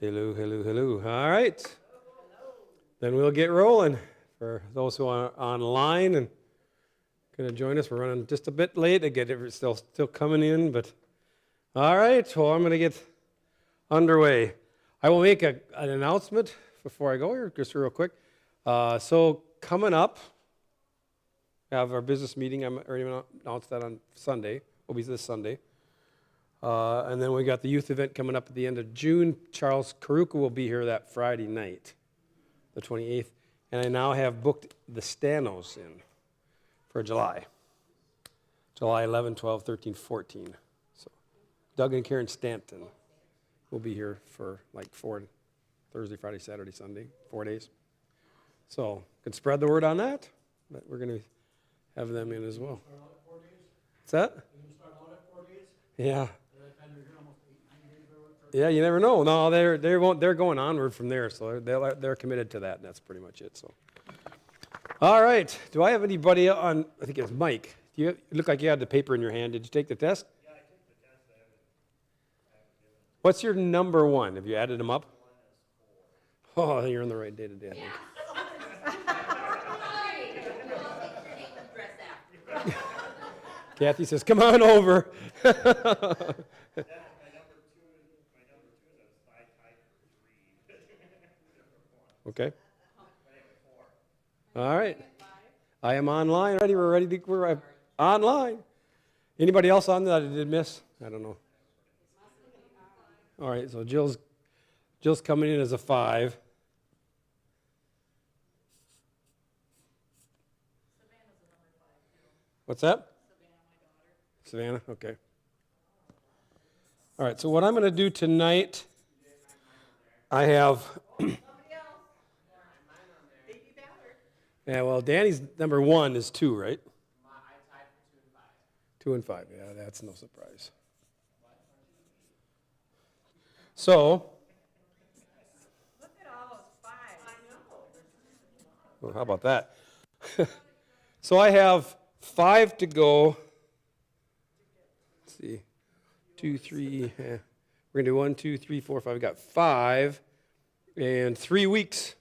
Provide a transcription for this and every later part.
Hello, hello, hello. All right. Then we'll get rolling. For those who are online and going to join us, we're running just a bit late. It's still coming in, but all right. Well, I'm going to get underway. I will make an announcement before I go here, just real quick. So coming up, we have our business meeting. I'm already announced that on Sunday. Will be this Sunday. And then we got the youth event coming up at the end of June. Charles Caruca will be here that Friday night, the 28th. And I now have booked the Stanos in for July. July 11, 12, 13, 14. So Doug and Karen Stanton will be here for like Thursday, Friday, Saturday, Sunday, 4 days. So can spread the word on that, but we're going to have them in as well. What's that? Yeah. Yeah, you never know. No, they're going onward from there, so they're committed to that, and that's pretty much it. So, all right. Do I have anybody on? I think it's Mike. You look like you had the paper in your hand. Did you take the test? Yeah, I took the test. I haven't What's your number one? Have you added them up? Oh, you're on the right day today, I think. Kathy says, "Come on over." Okay. All right. I am online already. We're online. Anybody else on that I did miss? I don't know. All right. So Jill's coming in as a 5. What's that? Savannah. Okay. All right. So what I'm going to do tonight, I have. Yeah, well, Danny's number 1 is 2, right? I tied for 2 and 5. Yeah, that's no surprise. So. Look at all those 5s. I know. Well, how about that? So I have 5 to go. Let's see. 2, 3. We're going to do 1, 2, 3, 4, 5. We got 5 and 3 weeks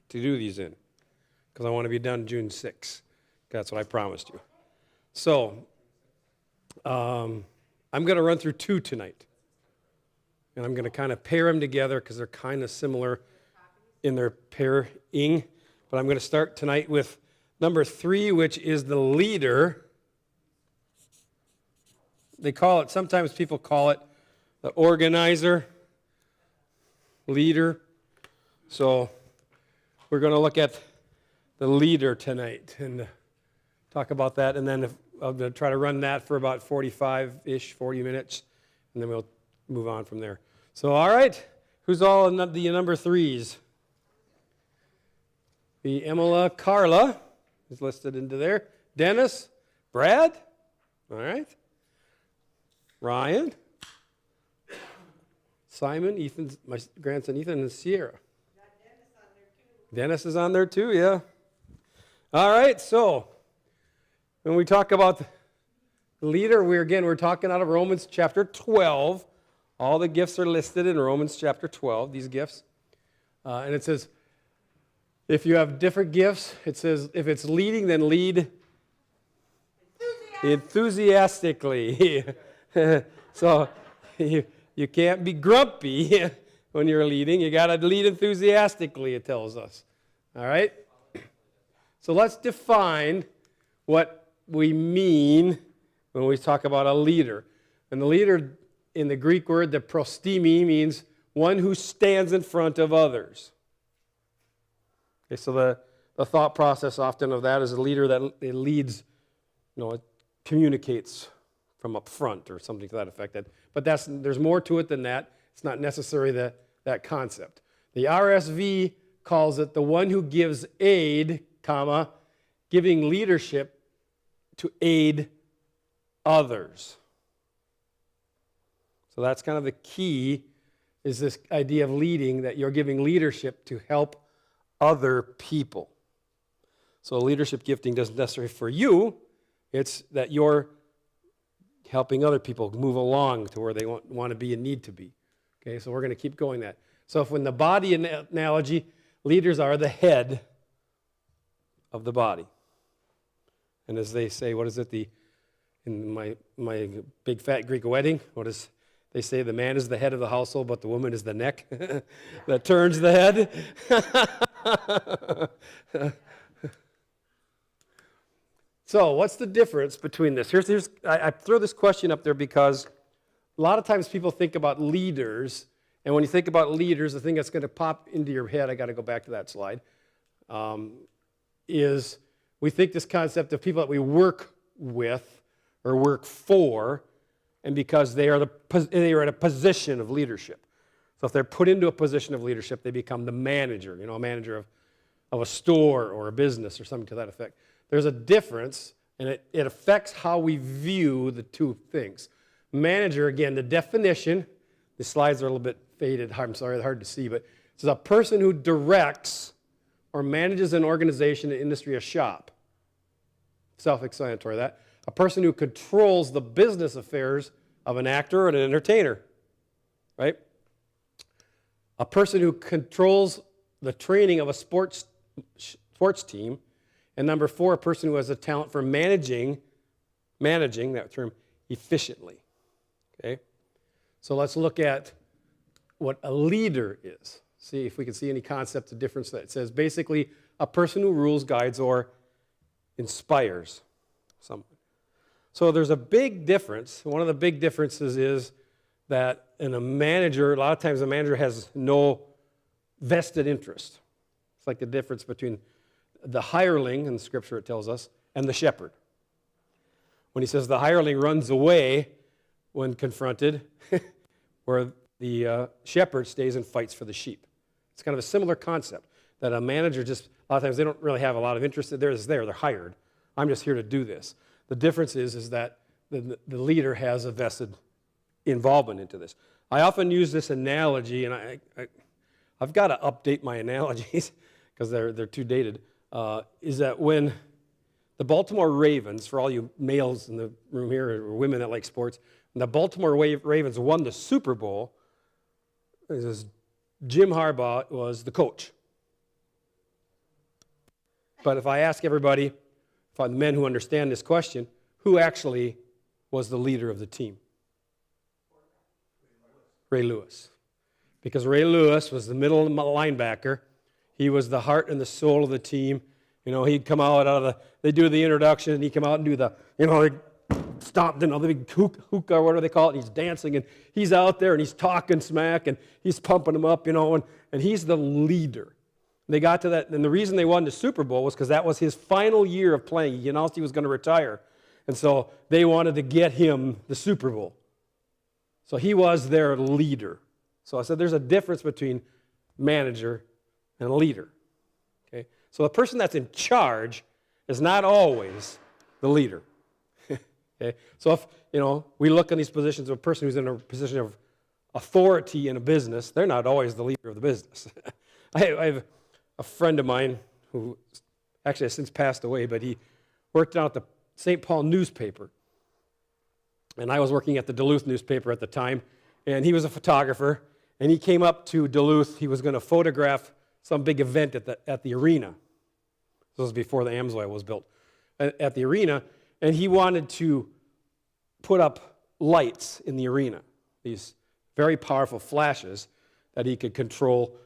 to do these in, because I want to be done June 6th. That's what I promised you. So I'm going to run through 2 tonight. And I'm going to kind of pair them together because they're kind of similar in their pairing. But I'm going to start tonight with number 3, which is the leader. Sometimes people call it the organizer, leader. So we're going to look at the leader tonight and talk about that, and then I'm going to try to run that for about 45-ish, 40 minutes, and then we'll move on from there. So, all right, who's all in the number 3s? The Emila Carla is listed into there. Dennis, Brad, all right. Ryan, Simon, Ethan, my grandson Ethan, and Sierra. Dennis is on there too, yeah. All right, so when we talk about the leader, we're talking out of Romans chapter 12. All the gifts are listed in Romans chapter 12, these gifts. And it says, if you have different gifts, it says, if it's leading, then lead enthusiastically. So you can't be grumpy when you're leading. You got to lead enthusiastically, it tells us. All right? So let's define what we mean when we talk about a leader. And the leader, in the Greek word, the prostimi, means one who stands in front of others. Okay, so the thought process often of that is a leader that leads, it communicates from up front or something to that effect. But there's more to it than that. It's not necessarily that concept. The RSV calls it the one who gives aid, giving leadership to aid others. So that's kind of the key, is this idea of leading, that you're giving leadership to help other people. So leadership gifting doesn't necessarily for you, it's that you're helping other people move along to where they want to be and need to be. Okay, so we're going to keep going that. So if in the body analogy, leaders are the head of the body. And as they say, what is it, in my big fat Greek wedding, what is they say, the man is the head of the household, but the woman is the neck that turns the head. So what's the difference between this? I throw this question up there because a lot of times people think about leaders, and when you think about leaders, the thing that's going to pop into your head, I got to go back to that slide, is we think this concept of people that we work with or work for, and because they are in a position of leadership. So if they're put into a position of leadership, they become the manager, a manager of a store or a business or something to that effect. There's a difference, and it affects how we view the two things. Manager, again, the definition, the slides are a little bit faded, I'm sorry, they're hard to see, but it's a person who directs or manages an organization, an industry, a shop. Self-explanatory, that. A person who controls the business affairs of an actor or an entertainer, right? A person who controls the training of a sports team. And number 4, a person who has a talent for managing that term, efficiently. Okay? So let's look at what a leader is. See if we can see any concept of difference that it says. Basically, a person who rules, guides, or inspires someone. So there's a big difference. One of the big differences is that in a manager, a lot of times a manager has no vested interest. It's like the difference between the hireling, in Scripture it tells us, and the shepherd. When he says the hireling runs away when confronted, where the shepherd stays and fights for the sheep. It's kind of a similar concept, that a manager just, a lot of times they don't really have a lot of interest. They're hired. I'm just here to do this. The difference is that the leader has a vested involvement into this. I often use this analogy, and I've got to update my analogies because they're too dated, is that when the Baltimore Ravens, for all you males in the room here or women that like sports, when the Baltimore Ravens won the Super Bowl, Jim Harbaugh was the coach. But if I ask everybody, the men who understand this question, who actually was the leader of the team? Ray Lewis. Because Ray Lewis was the middle linebacker. He was the heart and the soul of the team. He'd come out they do the introduction, and he'd come out and do the, they stomp, the big hookah, or whatever they call it, and he's dancing, and he's out there, and he's talking smack, and he's pumping them up, and he's the leader. They got to that, and the reason they won the Super Bowl was because that was his final year of playing. He announced he was going to retire, and so they wanted to get him the Super Bowl. So he was their leader. So I said there's a difference between manager and leader. Okay? So the person that's in charge is not always the leader. Okay? So if, we look in these positions of a person who's in a position of authority in a business, they're not always the leader of the business. I have a friend of mine who actually has since passed away, but he worked down at the St. Paul newspaper. And I was working at the Duluth newspaper at the time, and he was a photographer, and he came up to Duluth. He was going to photograph some big event at the arena. This was before the Amsoil was built. At the arena, and he wanted to put up lights in the arena, these very powerful flashes that he could control,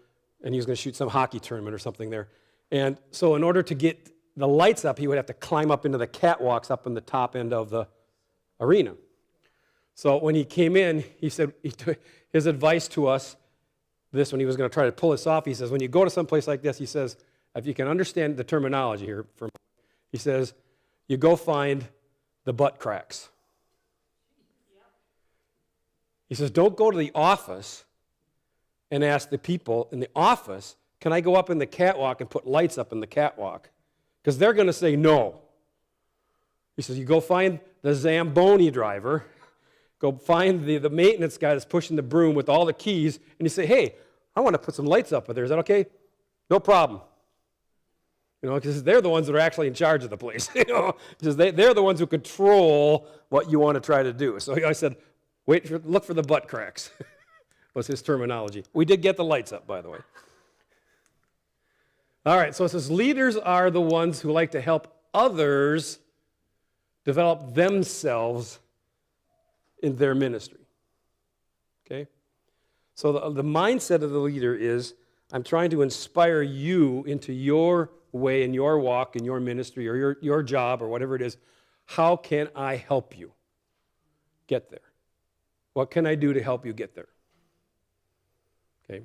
and he was going to shoot some hockey tournament or something there. And so in order to get the lights up, he would have to climb up into the catwalks up in the top end of the arena. So when he came in, he said, his advice to us, this when he was going to try to pull this off, he says, when you go to some place like this, he says, if you can understand the terminology here, he says, you go find the butt cracks. He says, don't go to the office and ask the people in the office, can I go up in the catwalk and put lights up in the catwalk? Because they're going to say no. He says, you go find the Zamboni driver, go find the maintenance guy that's pushing the broom with all the keys, and you say, hey, I want to put some lights up there. Is that okay? No problem. Because they're the ones that are actually in charge of the place. Because they're the ones who control what you want to try to do. So I said, look for the butt cracks. was his terminology. We did get the lights up, by the way. All right, so it says leaders are the ones who like to help others develop themselves in their ministry. Okay? So the mindset of the leader is, I'm trying to inspire you into your way and your walk and your ministry or your job or whatever it is. How can I help you get there? What can I do to help you get there? Okay.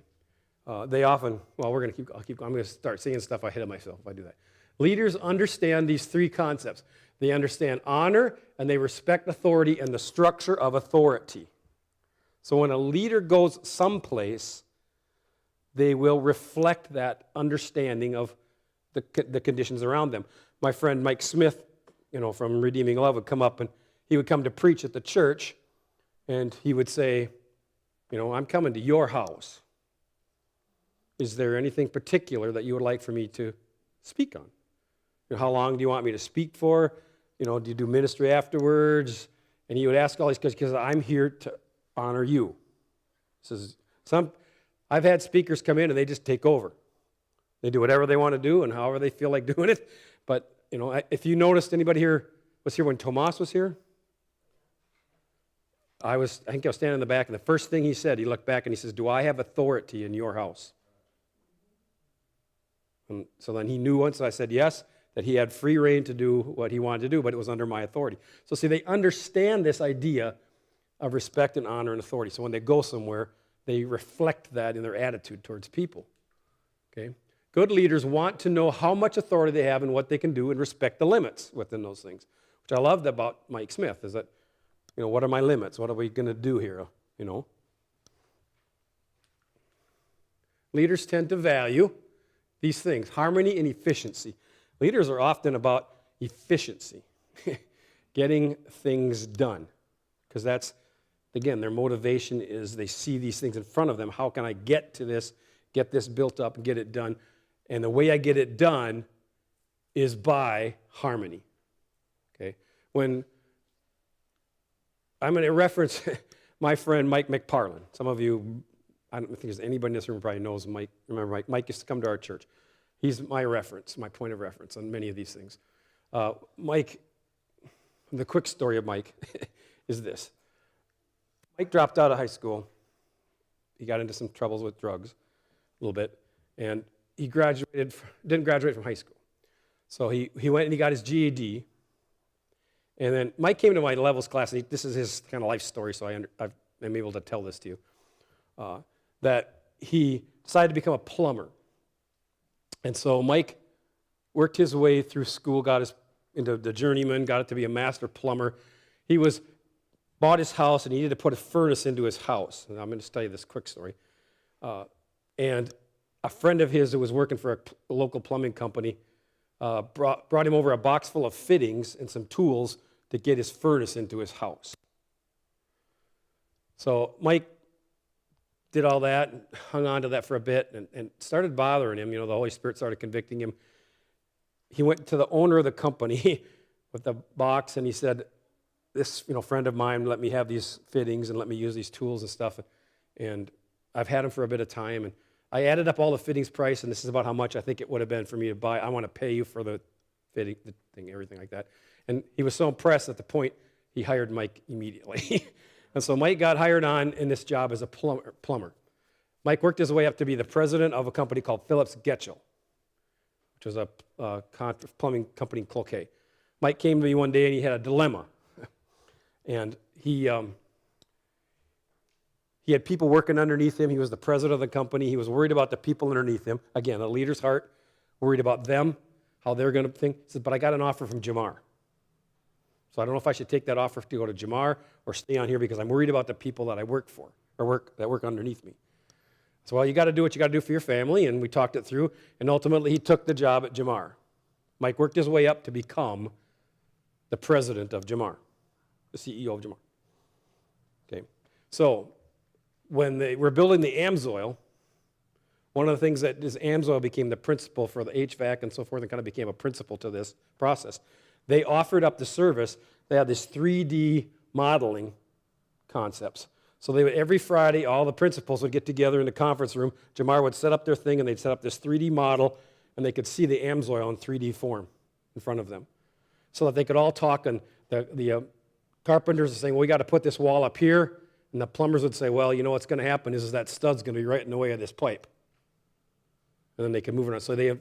They often, well, I'm going to start saying stuff ahead of myself if I do that. Leaders understand these three concepts. They understand honor and they respect authority and the structure of authority. So when a leader goes someplace, they will reflect that understanding of the conditions around them. My friend Mike Smith, from Redeeming Love would come up and he would come to preach at the church and he would say, I'm coming to your house. Is there anything particular that you would like for me to speak on? How long do you want me to speak for? Do you do ministry afterwards? And he would ask all these questions because I'm here to honor you. He says, I've had speakers come in and they just take over. They do whatever they want to do and however they feel like doing it. But, if you noticed, anybody here was here when Tomas was here? I think I was standing in the back, and the first thing he said, he looked back and he says, do I have authority in your house? And so then he knew once I said yes, that he had free reign to do what he wanted to do, but it was under my authority. So see, they understand this idea of respect and honor and authority. So when they go somewhere, they reflect that in their attitude towards people. Okay? Good leaders want to know how much authority they have and what they can do and respect the limits within those things, which I loved about Mike Smith, is that, what are my limits? What are we going to do here? Leaders tend to value these things, harmony and efficiency. Leaders are often about efficiency, getting things done, because that's, again, their motivation is they see these things in front of them. How can I get to this, get this built up and get it done? And the way I get it done is by harmony. Okay? When I'm going to reference my friend Mike McParland. Some of you, I don't think there's anybody in this room who probably knows Mike. Remember Mike? Mike used to come to our church. He's my reference, my point of reference on many of these things. Mike, the quick story of Mike is this. Mike dropped out of high school. He got into some troubles with drugs a little bit, and he didn't graduate from high school. So he went and he got his GED, and then Mike came to my levels class, and this is his kind of life story, so I'm able to tell this to you, that he decided to become a plumber. And so Mike worked his way through school, got into the journeyman, got it to be a master plumber. He bought his house, and he needed to put a furnace into his house. And I'm going to tell you this quick story. And a friend of his who was working for a local plumbing company brought him over a box full of fittings and some tools to get his furnace into his house. So Mike did all that and hung on to that for a bit and started bothering him. The Holy Spirit started convicting him. He went to the owner of the company with the box and he said, this friend of mine let me have these fittings and let me use these tools and stuff. And I've had them for a bit of time. And I added up all the fittings price, and this is about how much I think it would have been for me to buy. I want to pay you for the fitting, the thing, everything like that. And he was so impressed at the point he hired Mike immediately. And so Mike got hired on in this job as a plumber. Mike worked his way up to be the president of a company called Phillips Getchell, which was a plumbing company in Cloquet. Mike came to me one day and he had a dilemma. And he had people working underneath him. He was the president of the company. He was worried about the people underneath him. Again, a leader's heart, worried about them, how they're going to think. He said, but I got an offer from Jamar. So I don't know if I should take that offer to go to Jamar or stay on here because I'm worried about the people that I work for or that work underneath me. So, well, you got to do what you got to do for your family, and we talked it through, and ultimately he took the job at Jamar. Mike worked his way up to become the president of Jamar, the CEO of Jamar. Okay, so when they were building the AMSOIL, one of the things that is AMSOIL became the principal for the HVAC and so forth and kind of became a principal to this process. They offered up the service. They had this 3D modeling concepts. So they would, every Friday, all the principals would get together in the conference room. Jamar would set up their thing, and they'd set up this 3D model, and they could see the AMSOIL in 3D form in front of them, so that they could all talk. And the carpenters are saying, well, we got to put this wall up here. And the plumbers would say, well, you know what's going to happen is that stud's going to be right in the way of this pipe. And then they could move it on. So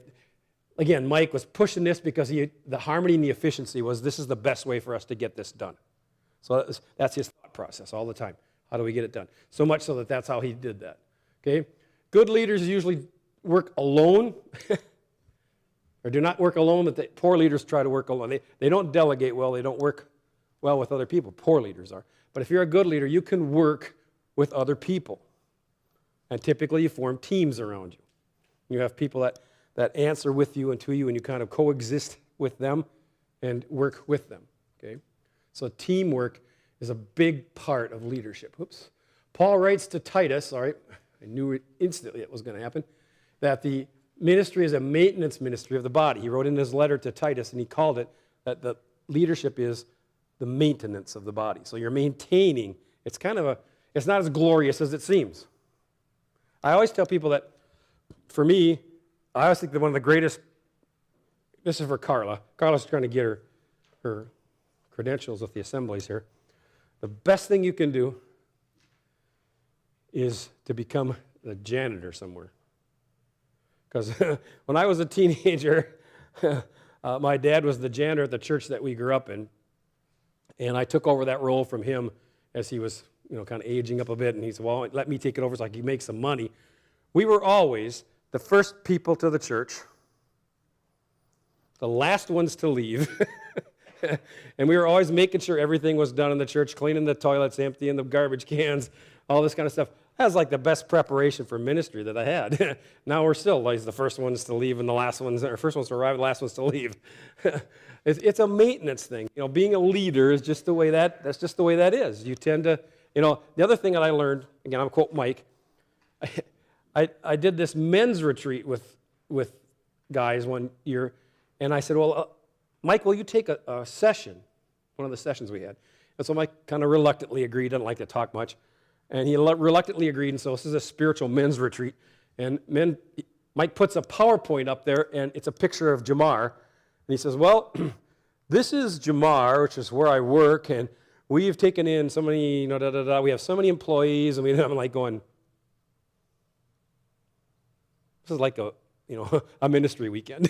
again, Mike was pushing this because the harmony and the efficiency was, this is the best way for us to get this done. So that's his thought process all the time. How do we get it done? So much so that that's how he did that. Okay? Good leaders usually work alone, or do not work alone, but poor leaders try to work alone. They don't delegate well. They don't work well with other people. Poor leaders are. But if you're a good leader, you can work with other people. And typically you form teams around you. You have people that answer with you and to you, and you kind of coexist with them and work with them. Okay? So teamwork is a big part of leadership. Oops. Paul writes to Titus, all right, I knew it instantly it was going to happen, that the ministry is a maintenance ministry of the body. He wrote in his letter to Titus, and he called it that the leadership is the maintenance of the body. So you're maintaining. It's it's not as glorious as it seems. I always tell people that, for me, I always think that one of the greatest, this is for Carla. Carla's trying to get her credentials with the assemblies here. The best thing you can do is to become the janitor somewhere. Because when I was a teenager, my dad was the janitor at the church that we grew up in. And I took over that role from him as he was, kind of aging up a bit. And he said, well, let me take it over so I can make some money. We were always the first people to the church, the last ones to leave. And we were always making sure everything was done in the church, cleaning the toilets, emptying the garbage cans, all this kind of stuff. That was like the best preparation for ministry that I had. Now we're still like the first ones to leave and the last ones, or first ones to arrive, the last ones to leave. It's a maintenance thing. Being a leader is just the way that's just the way that is. You tend to, the other thing that I learned, again, I'm quote Mike, I did this men's retreat with guys one year, and I said, well, Mike, will you take a session, one of the sessions we had? And so Mike kind of reluctantly agreed, doesn't like to talk much, and he reluctantly agreed, and so this is a spiritual men's retreat, and Mike puts a PowerPoint up there, and it's a picture of Jamar, and he says, well, this is Jamar, which is where I work, and we've taken in so many, we have so many employees, and I'm like going, this is like a ministry weekend.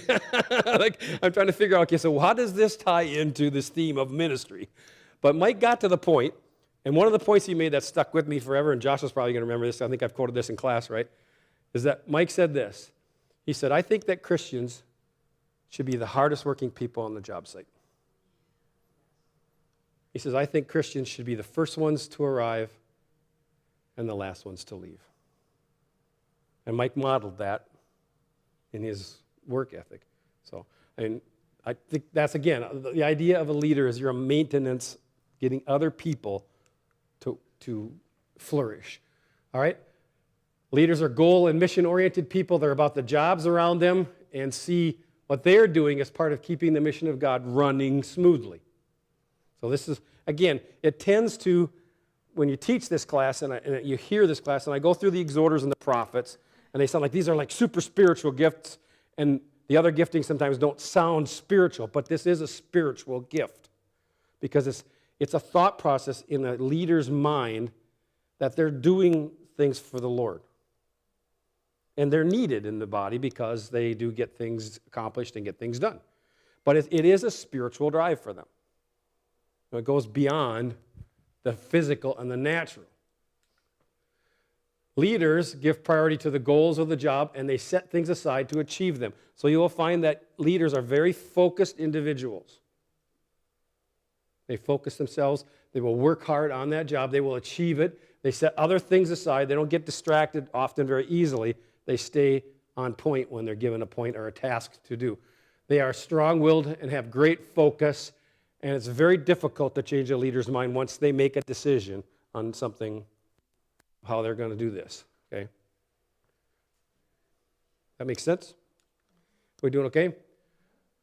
Like, I'm trying to figure out, okay, so how does this tie into this theme of ministry? But Mike got to the point, and one of the points he made that stuck with me forever, and Josh is probably going to remember this, I think I've quoted this in class, right, is that Mike said this. He said, I think that Christians should be the hardest working people on the job site. He says, I think Christians should be the first ones to arrive and the last ones to leave. And Mike modeled that in his work ethic. So, I think that's, again, the idea of a leader is you're a maintenance, getting other people to flourish. All right? Leaders are goal and mission-oriented people. They're about the jobs around them and see what they're doing as part of keeping the mission of God running smoothly. So this is, again, it tends to, when you teach this class and you hear this class, and I go through the exhorters and the prophets, and they sound like these are like super spiritual gifts, and the other giftings sometimes don't sound spiritual, but this is a spiritual gift because it's a thought process in a leader's mind that they're doing things for the Lord. And they're needed in the body because they do get things accomplished and get things done. But it is a spiritual drive for them. It goes beyond the physical and the natural. Leaders give priority to the goals of the job, and they set things aside to achieve them. So you will find that leaders are very focused individuals. They focus themselves. They will work hard on that job. They will achieve it. They set other things aside. They don't get distracted often very easily. They stay on point when they're given a point or a task to do. They are strong-willed and have great focus, and it's very difficult to change a leader's mind once they make a decision on something, how they're going to do this, okay? That makes sense? We doing okay?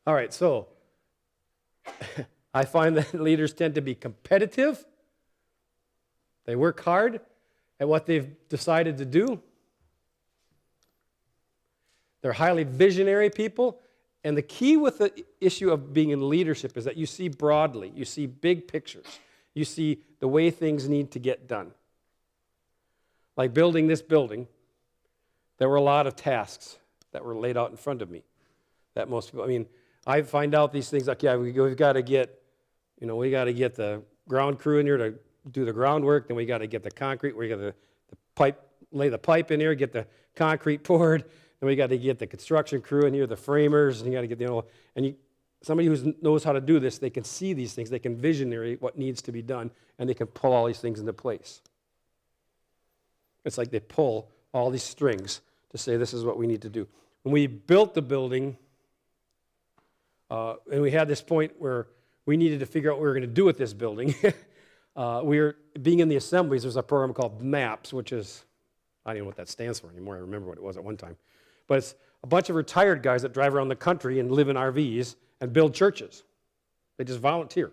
All right, so I find that leaders tend to be competitive. They work hard. at what they've decided to do. They're highly visionary people. And the key with the issue of being in leadership is that you see broadly, you see big pictures, you see the way things need to get done. Like building this building, there were a lot of tasks that were laid out in front of me. That most people, I mean, I find out these things like, yeah, we've got to get, we got to get the ground crew in here to do the groundwork, then we got to get the concrete, we got the pipe, lay the pipe in here, get the concrete poured, then we got to get the construction crew in here, the framers, and you got to get, somebody who knows how to do this, they can see these things, they can visionary what needs to be done, and they can pull all these things into place. It's like they pull all these strings to say this is what we need to do. When we built the building, and we had this point where we needed to figure out what we were going to do with this building. We were being in the assemblies. There's a program called MAPS, which is, I don't even know what that stands for anymore. I remember what it was at one time. But it's a bunch of retired guys that drive around the country and live in RVs and build churches. They just volunteer.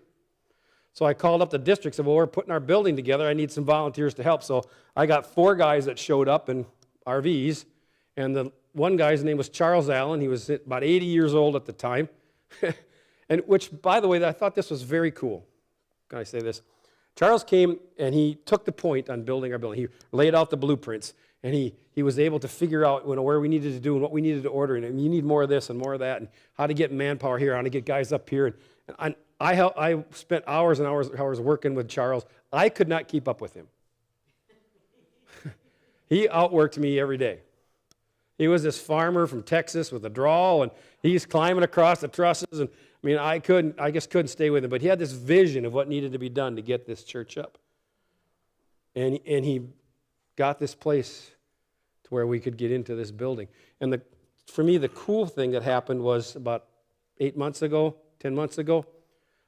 So I called up the district, said, well, we're putting our building together. I need some volunteers to help. So I got 4 guys that showed up in RVs, and the one guy's name was Charles Allen. He was about 80 years old at the time, and which, by the way, I thought this was very cool. Can I say this? Charles came and he took the point on building our building. He laid out the blueprints, and he was able to figure out where we needed to do and what we needed to order, and you need more of this and more of that, and how to get manpower here, how to get guys up here. And I spent hours and hours working with Charles. I could not keep up with him. He outworked me every day. He was this farmer from Texas with a drawl, and he's climbing across the trusses, and I mean, I just couldn't stay with him, but he had this vision of what needed to be done to get this church up. And he got this place to where we could get into this building. And for me, the cool thing that happened was about 10 months ago,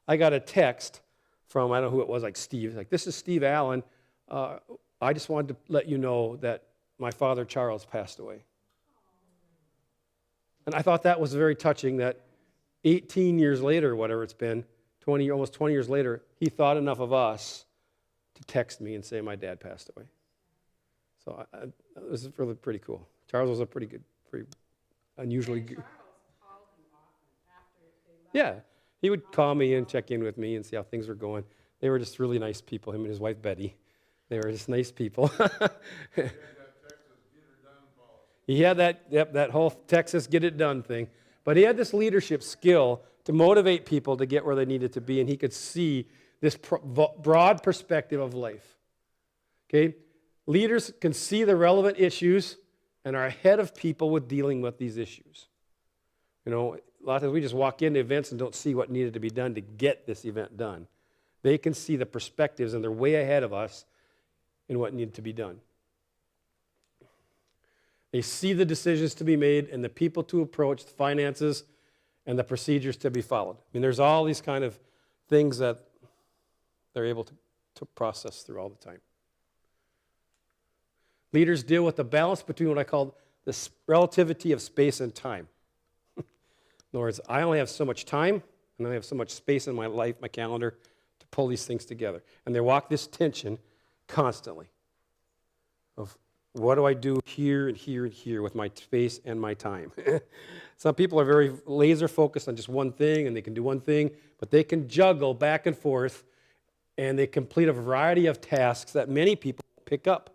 I got a text from, I don't know who it was, like Steve. Like, this is Steve Allen. I just wanted to let you know that my father, Charles, passed away. And I thought that was very touching that 18 years later, whatever it's been, almost 20 years later, he thought enough of us to text me and say my dad passed away. So it was really pretty cool. Charles was a pretty unusually good. Yeah, he would call me and check in with me and see how things were going. They were just really nice people, him and his wife Betty. They were just nice people. He had that whole Texas get it done thing. But he had this leadership skill to motivate people to get where they needed to be, and he could see this broad perspective of life. Okay? Leaders can see the relevant issues and are ahead of people with dealing with these issues. A lot of times we just walk into events and don't see what needed to be done to get this event done. They can see the perspectives, and they're way ahead of us in what needed to be done. They see the decisions to be made and the people to approach, the finances, and the procedures to be followed. I mean, there's all these kind of things that they're able to process through all the time. Leaders deal with the balance between what I call the relativity of space and time. In other words, I only have so much time, and I have so much space in my life, my calendar, to pull these things together. And they walk this tension constantly of, what do I do here and here and here with my space and my time? Some people are very laser focused on just one thing, and they can do one thing, but they can juggle back and forth, and they complete a variety of tasks that many people pick up.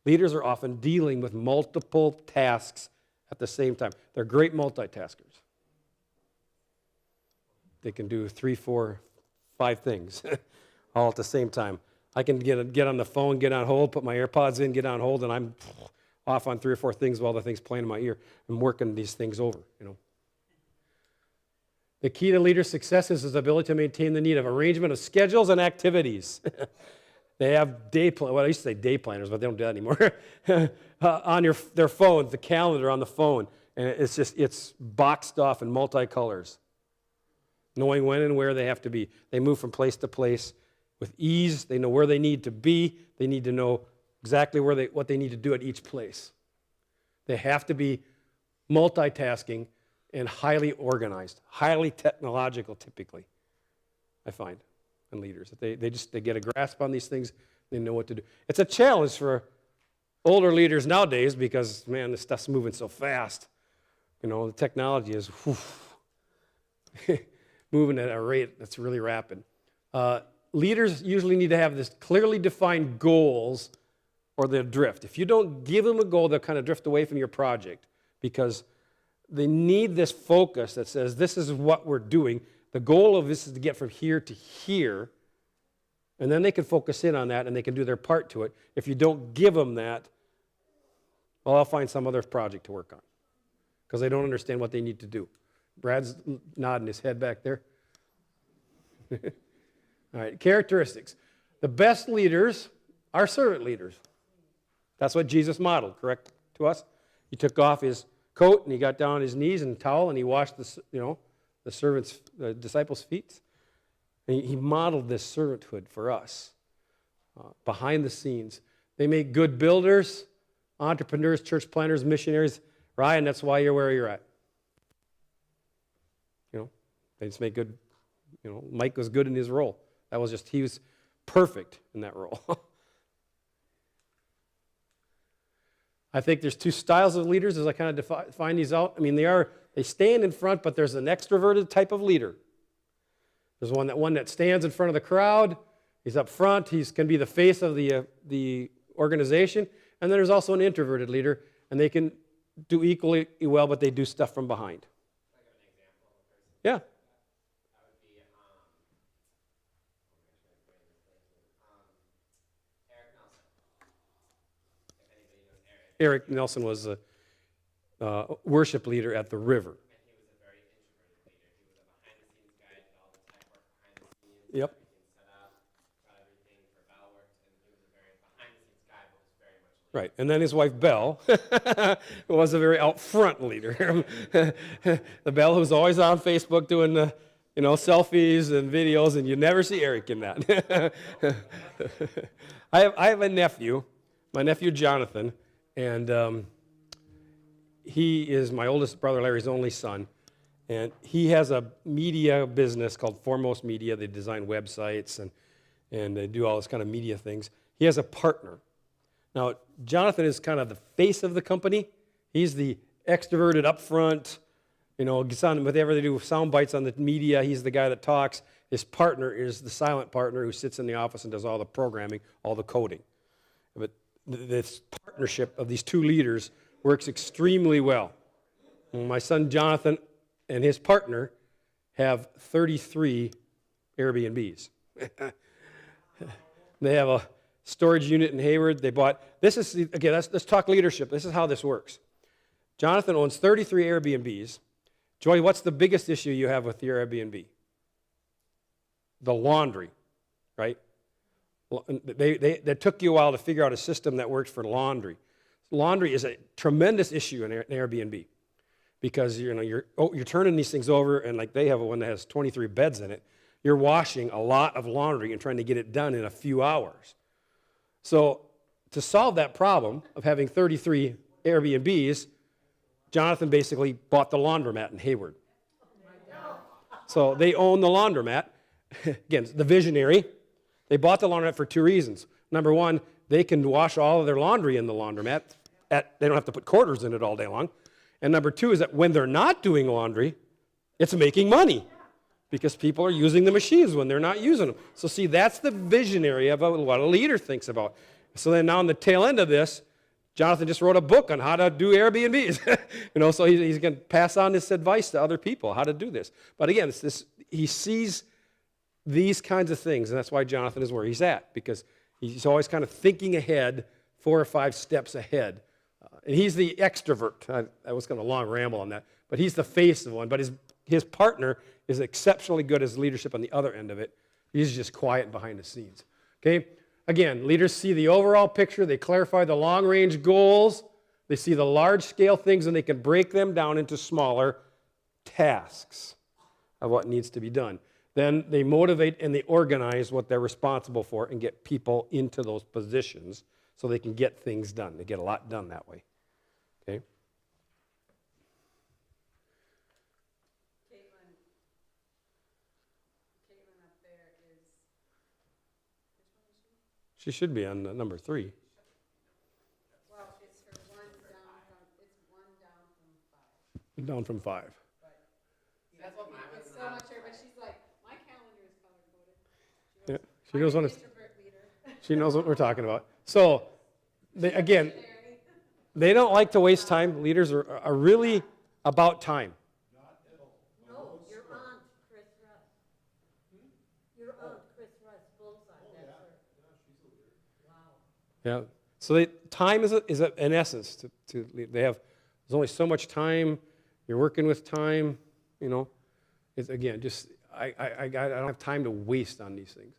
Leaders are often dealing with multiple tasks at the same time. They're great multitaskers. They can do 3, 4, 5 things all at the same time. I can get on the phone, get on hold, put my AirPods in, get on hold, and I'm off on 3 or 4 things while the thing's playing in my ear. I'm working these things over, The key to leader success is his ability to maintain the need of arrangement of schedules and activities. They have I used to say day planners, but they don't do that anymore. On their phones, the calendar on the phone, and it's boxed off in multicolors, knowing when and where they have to be. They move from place to place with ease. They know where they need to be. They need to know exactly what they need to do at each place. They have to be multitasking and highly organized, highly technological typically, I find, in leaders. They get a grasp on these things, they know what to do. It's a challenge for older leaders nowadays, because, man, this stuff's moving so fast. You know, the technology is moving at a rate that's really rapid. Leaders usually need to have this clearly defined goals or they'll drift. If you don't give them a goal, they'll kind of drift away from your project because they need this focus that says, this is what we're doing. The goal of this is to get from here to here, and then they can focus in on that and they can do their part to it. If you don't give them that, well, I'll find some other project to work on because they don't understand what they need to do. Brad's nodding his head back there. All right, characteristics. The best leaders are servant leaders. That's what Jesus modeled, correct, to us? He took off his coat and he got down on his knees and towel and he washed the disciples' feet. And he modeled this servanthood for us behind the scenes. They make good builders, entrepreneurs, church planners, missionaries. Ryan, that's why you're where you're at. You know, they just make good, Mike was good in his role. He was perfect in that role. I think there's two styles of leaders as I kind of define these out. I mean, they stand in front, but there's an extroverted type of leader. There's one that stands in front of the crowd. He's up front. He can be the face of the organization. And then there's also an introverted leader, and they can do equally well, but they do stuff from behind. Can I give an example of a person? Yeah. That would be, Eric Nelson. If anybody knows Eric. Eric Nelson was a worship leader at the river. And he was a very introverted leader. He was a behind-the-scenes guy, did all the tech work behind the scenes. Yep. Everything set up, got everything for Bell worked, and he was a very behind-the-scenes guy, but was very much leader. Right, and then his wife Belle was a very out front leader. The Belle who's always on Facebook doing selfies and videos, and you never see Eric in that. I have a nephew, my nephew Jonathan, and he is my oldest brother Larry's only son, and he has a media business called Foremost Media. They design websites and they do all this kind of media things. He has a partner. Now, Jonathan is kind of the face of the company. He's the extroverted, upfront, gets on whatever they do, sound bites on the media. He's the guy that talks. His partner is the silent partner who sits in the office and does all the programming, all the coding. But this partnership of these two leaders works extremely well. My son Jonathan and his partner have 33 Airbnbs. They have a storage unit in Hayward. Let's talk leadership. This is how this works. Jonathan owns 33 Airbnbs. Joy, what's the biggest issue you have with your Airbnb? The laundry, right? That took you a while to figure out a system that works for laundry. Laundry is a tremendous issue in Airbnb because you're turning these things over, and like they have one that has 23 beds in it. You're washing a lot of laundry and trying to get it done in a few hours. So to solve that problem of having 33 Airbnbs, Jonathan basically bought the laundromat in Hayward. So they own the laundromat. Again, the visionary. They bought the laundromat for two reasons. Number one, they can wash all of their laundry in the laundromat. They don't have to put quarters in it all day long. And number two is that when they're not doing laundry, it's making money because people are using the machines when they're not using them. So see, that's the visionary of what a leader thinks about. So then now on the tail end of this, Jonathan just wrote a book on how to do Airbnbs. So he's going to pass on this advice to other people, how to do this. But again, he sees these kinds of things, and that's why Jonathan is where he's at, because he's always kind of thinking ahead, 4 or 5 steps ahead. And he's the extrovert. I was going to long ramble on that, but he's the face of one. But his partner is exceptionally good as leadership on the other end of it. He's just quiet behind the scenes. Okay? Again, leaders see the overall picture. They clarify the long-range goals. They see the large-scale things, and they can break them down into smaller tasks of what needs to be done. Then they motivate and they organize what they're responsible for and get people into those positions so they can get things done. They get a lot done that way. Okay? Caitlin up there is, which one is she? She should be on number 3. Well, down from 5. That's what mine was. It's so much here, but she's like, my calendar is color coded. Yeah, she knows I'm what an introvert leader. she knows what we're talking about. So, again, they don't like to waste time. Leaders are really about time. No, your aunt, Chris Russ. Your aunt, Chris Russ, bullseye, that's her. Wow. Yeah. So time is an essence to lead. There's only so much time. You're working with time. You know, it's again just I don't have time to waste on these things.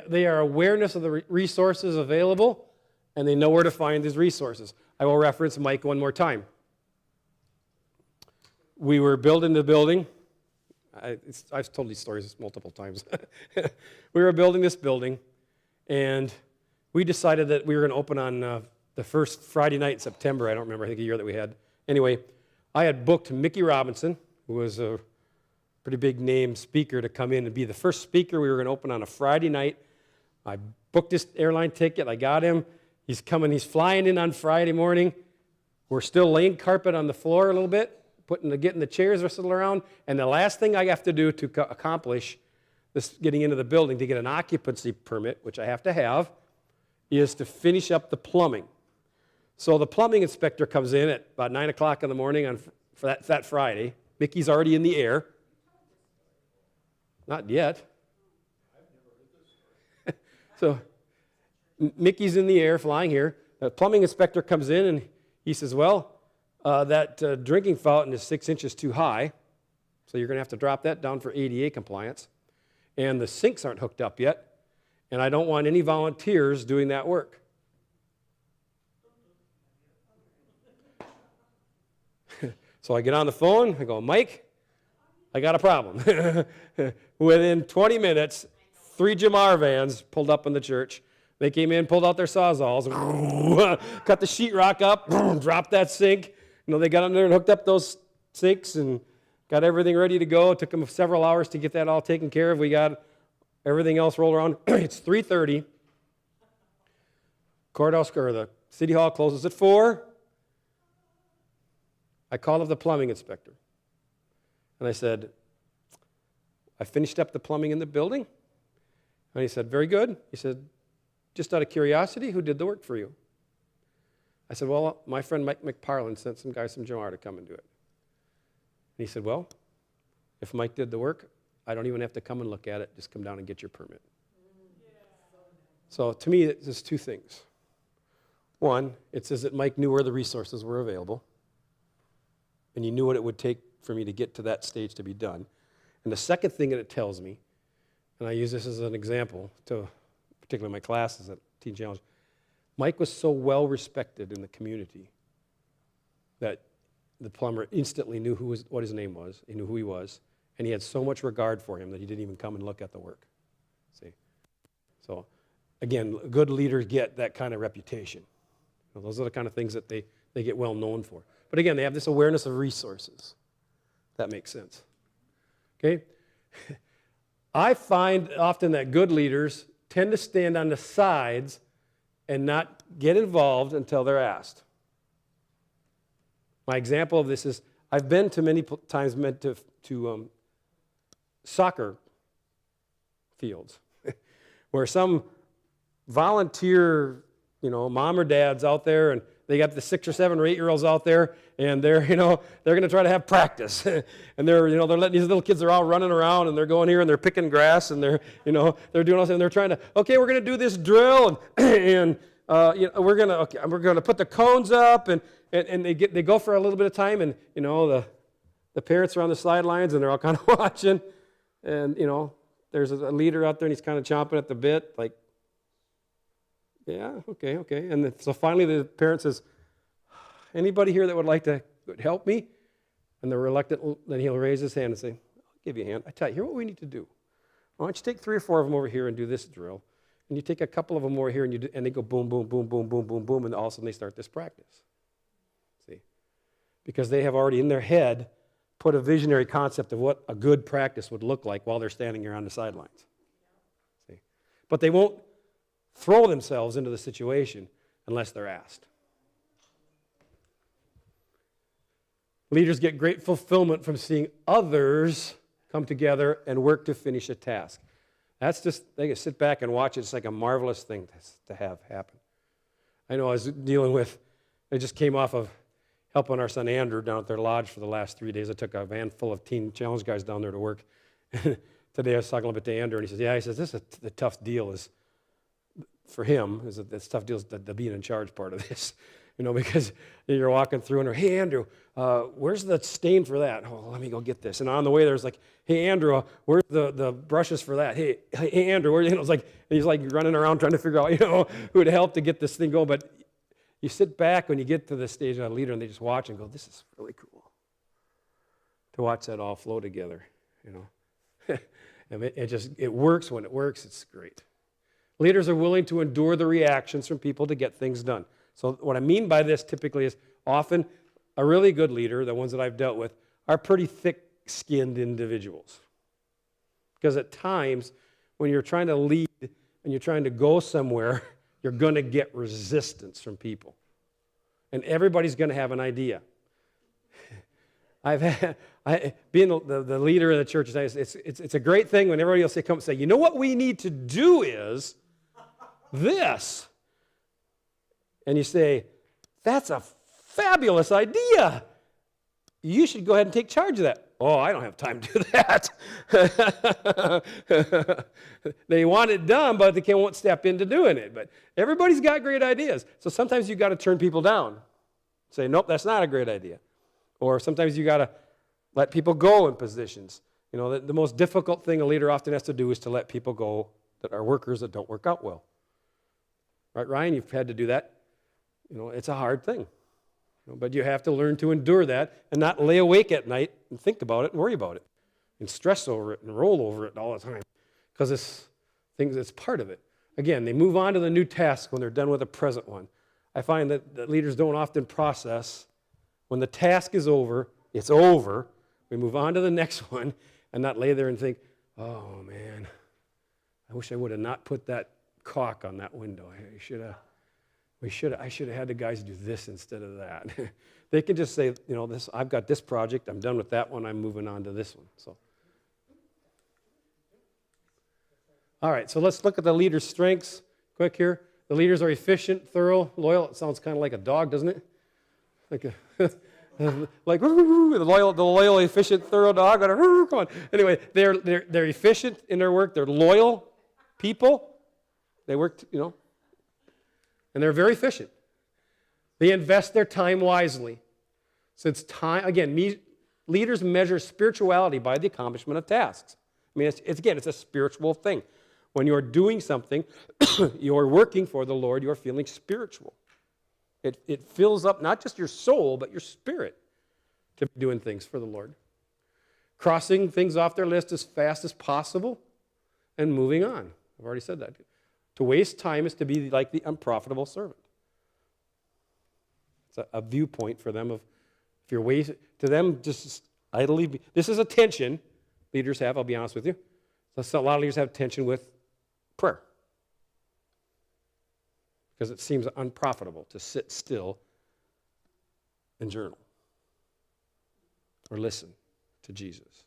They are awareness of the resources available, and they know where to find these resources. I will reference Mike one more time. We were building the building. I've told these stories multiple times. We were building this building, and we decided that we were going to open on the first Friday night in September. I don't remember, I think a year that we had. Anyway, I had booked Mickey Robinson, who was a pretty big name speaker, to come in and be the first speaker. We were going to open on a Friday night. I booked this airline ticket. I got him. He's coming. He's flying in on Friday morning. We're still laying carpet on the floor a little bit, getting the chairs wrestled around. And the last thing I have to do to accomplish this getting into the building, to get an occupancy permit, which I have to have, is to finish up the plumbing. So the plumbing inspector comes in at about 9 o'clock in the morning for that Friday. Mickey's already in the air. Not yet. So Mickey's in the air, flying here. The plumbing inspector comes in and he says, well, that drinking fountain is 6 inches too high, so you're going to have to drop that down for ADA compliance. And the sinks aren't hooked up yet, and I don't want any volunteers doing that work. So I get on the phone, I go, Mike, I got a problem. Within 20 minutes, 3 Jamar vans pulled up in the church. They came in, pulled out their sawzalls, cut the sheetrock up, dropped that sink. You know, they got in there and hooked up those sinks and got everything ready to go. It took them several hours to get that all taken care of. We got everything else rolled around. It's 3:30. Courthouse, or the city hall closes at 4. I called up the plumbing inspector. And I said, I finished up the plumbing in the building. And he said, very good. He said, just out of curiosity, who did the work for you? I said, well, my friend Mike McParland sent some guys from Jamar to come and do it. And he said, well, if Mike did the work, I don't even have to come and look at it. Just come down and get your permit. So to me, it's just 2 things. One, it says that Mike knew where the resources were available, and he knew what it would take for me to get to that stage to be done. And the second thing that it tells me, and I use this as an example to particularly my classes at Teen Challenge, Mike was so well respected in the community that the plumber instantly knew what his name was, he knew who he was, and he had so much regard for him that he didn't even come and look at the work. See? So, again, good leaders get that kind of reputation. You know, those are the kind of things that they get well known for. But again, they have this awareness of resources. That makes sense. Okay? I find often that good leaders tend to stand on the sides and not get involved until they're asked. My example of this is I've been to many times to soccer fields where some volunteer, mom or dad's out there, and they got the 6 or 7 or 8-year-olds out there, and they're going to try to have practice, and they're letting these little kids, they're all running around, and they're going here and they're picking grass, and they're doing all this, and they're trying to, okay, we're going to do this drill, and we're going to put the cones up, and they go for a little bit of time, and the parents are on the sidelines, and they're all kind of watching, and there's a leader out there, and he's kind of chomping at the bit, like, yeah, okay. And so finally the parent says, anybody here that would like to help me? And the reluctant, then he'll raise his hand and say, I'll give you a hand. I tell you, here's what we need to do. Why don't you take 3 or 4 of them over here and do this drill? And you take a couple of them over here, and they go boom, boom, boom, boom, boom, boom, boom, and all of a sudden they start this practice. See? Because they have already in their head put a visionary concept of what a good practice would look like while they're standing here on the sidelines. See? But they won't throw themselves into the situation unless they're asked. Leaders get great fulfillment from seeing others come together and work to finish a task. That's just, they can sit back and watch it. It's like a marvelous thing to have happen. I know I was dealing with, I just came off of helping our son Andrew down at their lodge for the last 3 days. I took a van full of Teen Challenge guys down there to work. Today I was talking a little bit to Andrew, and he says, yeah, he says, this is the tough deal is, for him, is that this tough deal is the being in charge part of this. Because you're walking through and, hey, Andrew, where's the stain for that? Oh, let me go get this. And on the way, there's like, hey, Andrew, where's the brushes for that? Hey, Andrew, where? It's like, he's like running around trying to figure out, who would help to get this thing going. But you sit back when you get to the stage of a leader, and they just watch and go, this is really cool to watch that all flow together, And it works when it works. It's great. Leaders are willing to endure the reactions from people to get things done. So what I mean by this typically is often a really good leader, the ones that I've dealt with, are pretty thick-skinned individuals. Because at times, when you're trying to lead and you're trying to go somewhere, you're going to get resistance from people. And everybody's going to have an idea. Being the leader of the church, it's a great thing when everybody else come and say, you know what we need to do is this. And you say, that's a fabulous idea. You should go ahead and take charge of that. Oh, I don't have time to do that. They want it done, but they won't step into doing it. But everybody's got great ideas. So sometimes you've got to turn people down. Say, nope, that's not a great idea. Or sometimes you got to let people go in positions. The most difficult thing a leader often has to do is to let people go that are workers that don't work out well. Right, Ryan? You've had to do that. It's a hard thing. But you have to learn to endure that and not lay awake at night and think about it and worry about it and stress over it and roll over it all the time because it's part of it. Again, they move on to the new task when they're done with the present one. I find that leaders don't often process when the task is over, it's over. We move on to the next one and not lay there and think, oh, man, I wish I would have not put that caulk on that window. I should have had the guys do this instead of that. They can just say, I've got this project, I'm done with that one, I'm moving on to this one. So, all right, so let's look at the leader's strengths quick here. The leaders are efficient, thorough, loyal. It sounds kind of like a dog, doesn't it? Like the loyal, efficient, thorough dog. Come on. Anyway, they're efficient in their work. They're loyal people. They work, and they're very efficient. They invest their time wisely. Since time, again, leaders measure spirituality by the accomplishment of tasks. I mean, it's a spiritual thing. When you're doing something, you're working for the Lord, you're feeling spiritual. It fills up not just your soul, but your spirit to be doing things for the Lord. Crossing things off their list as fast as possible and moving on. I've already said that. To waste time is to be like the unprofitable servant. It's a viewpoint for them of, if you're wasting, to them, just idly, this is a tension leaders have, I'll be honest with you. So a lot of leaders have tension with prayer. Because it seems unprofitable to sit still and journal or listen to Jesus.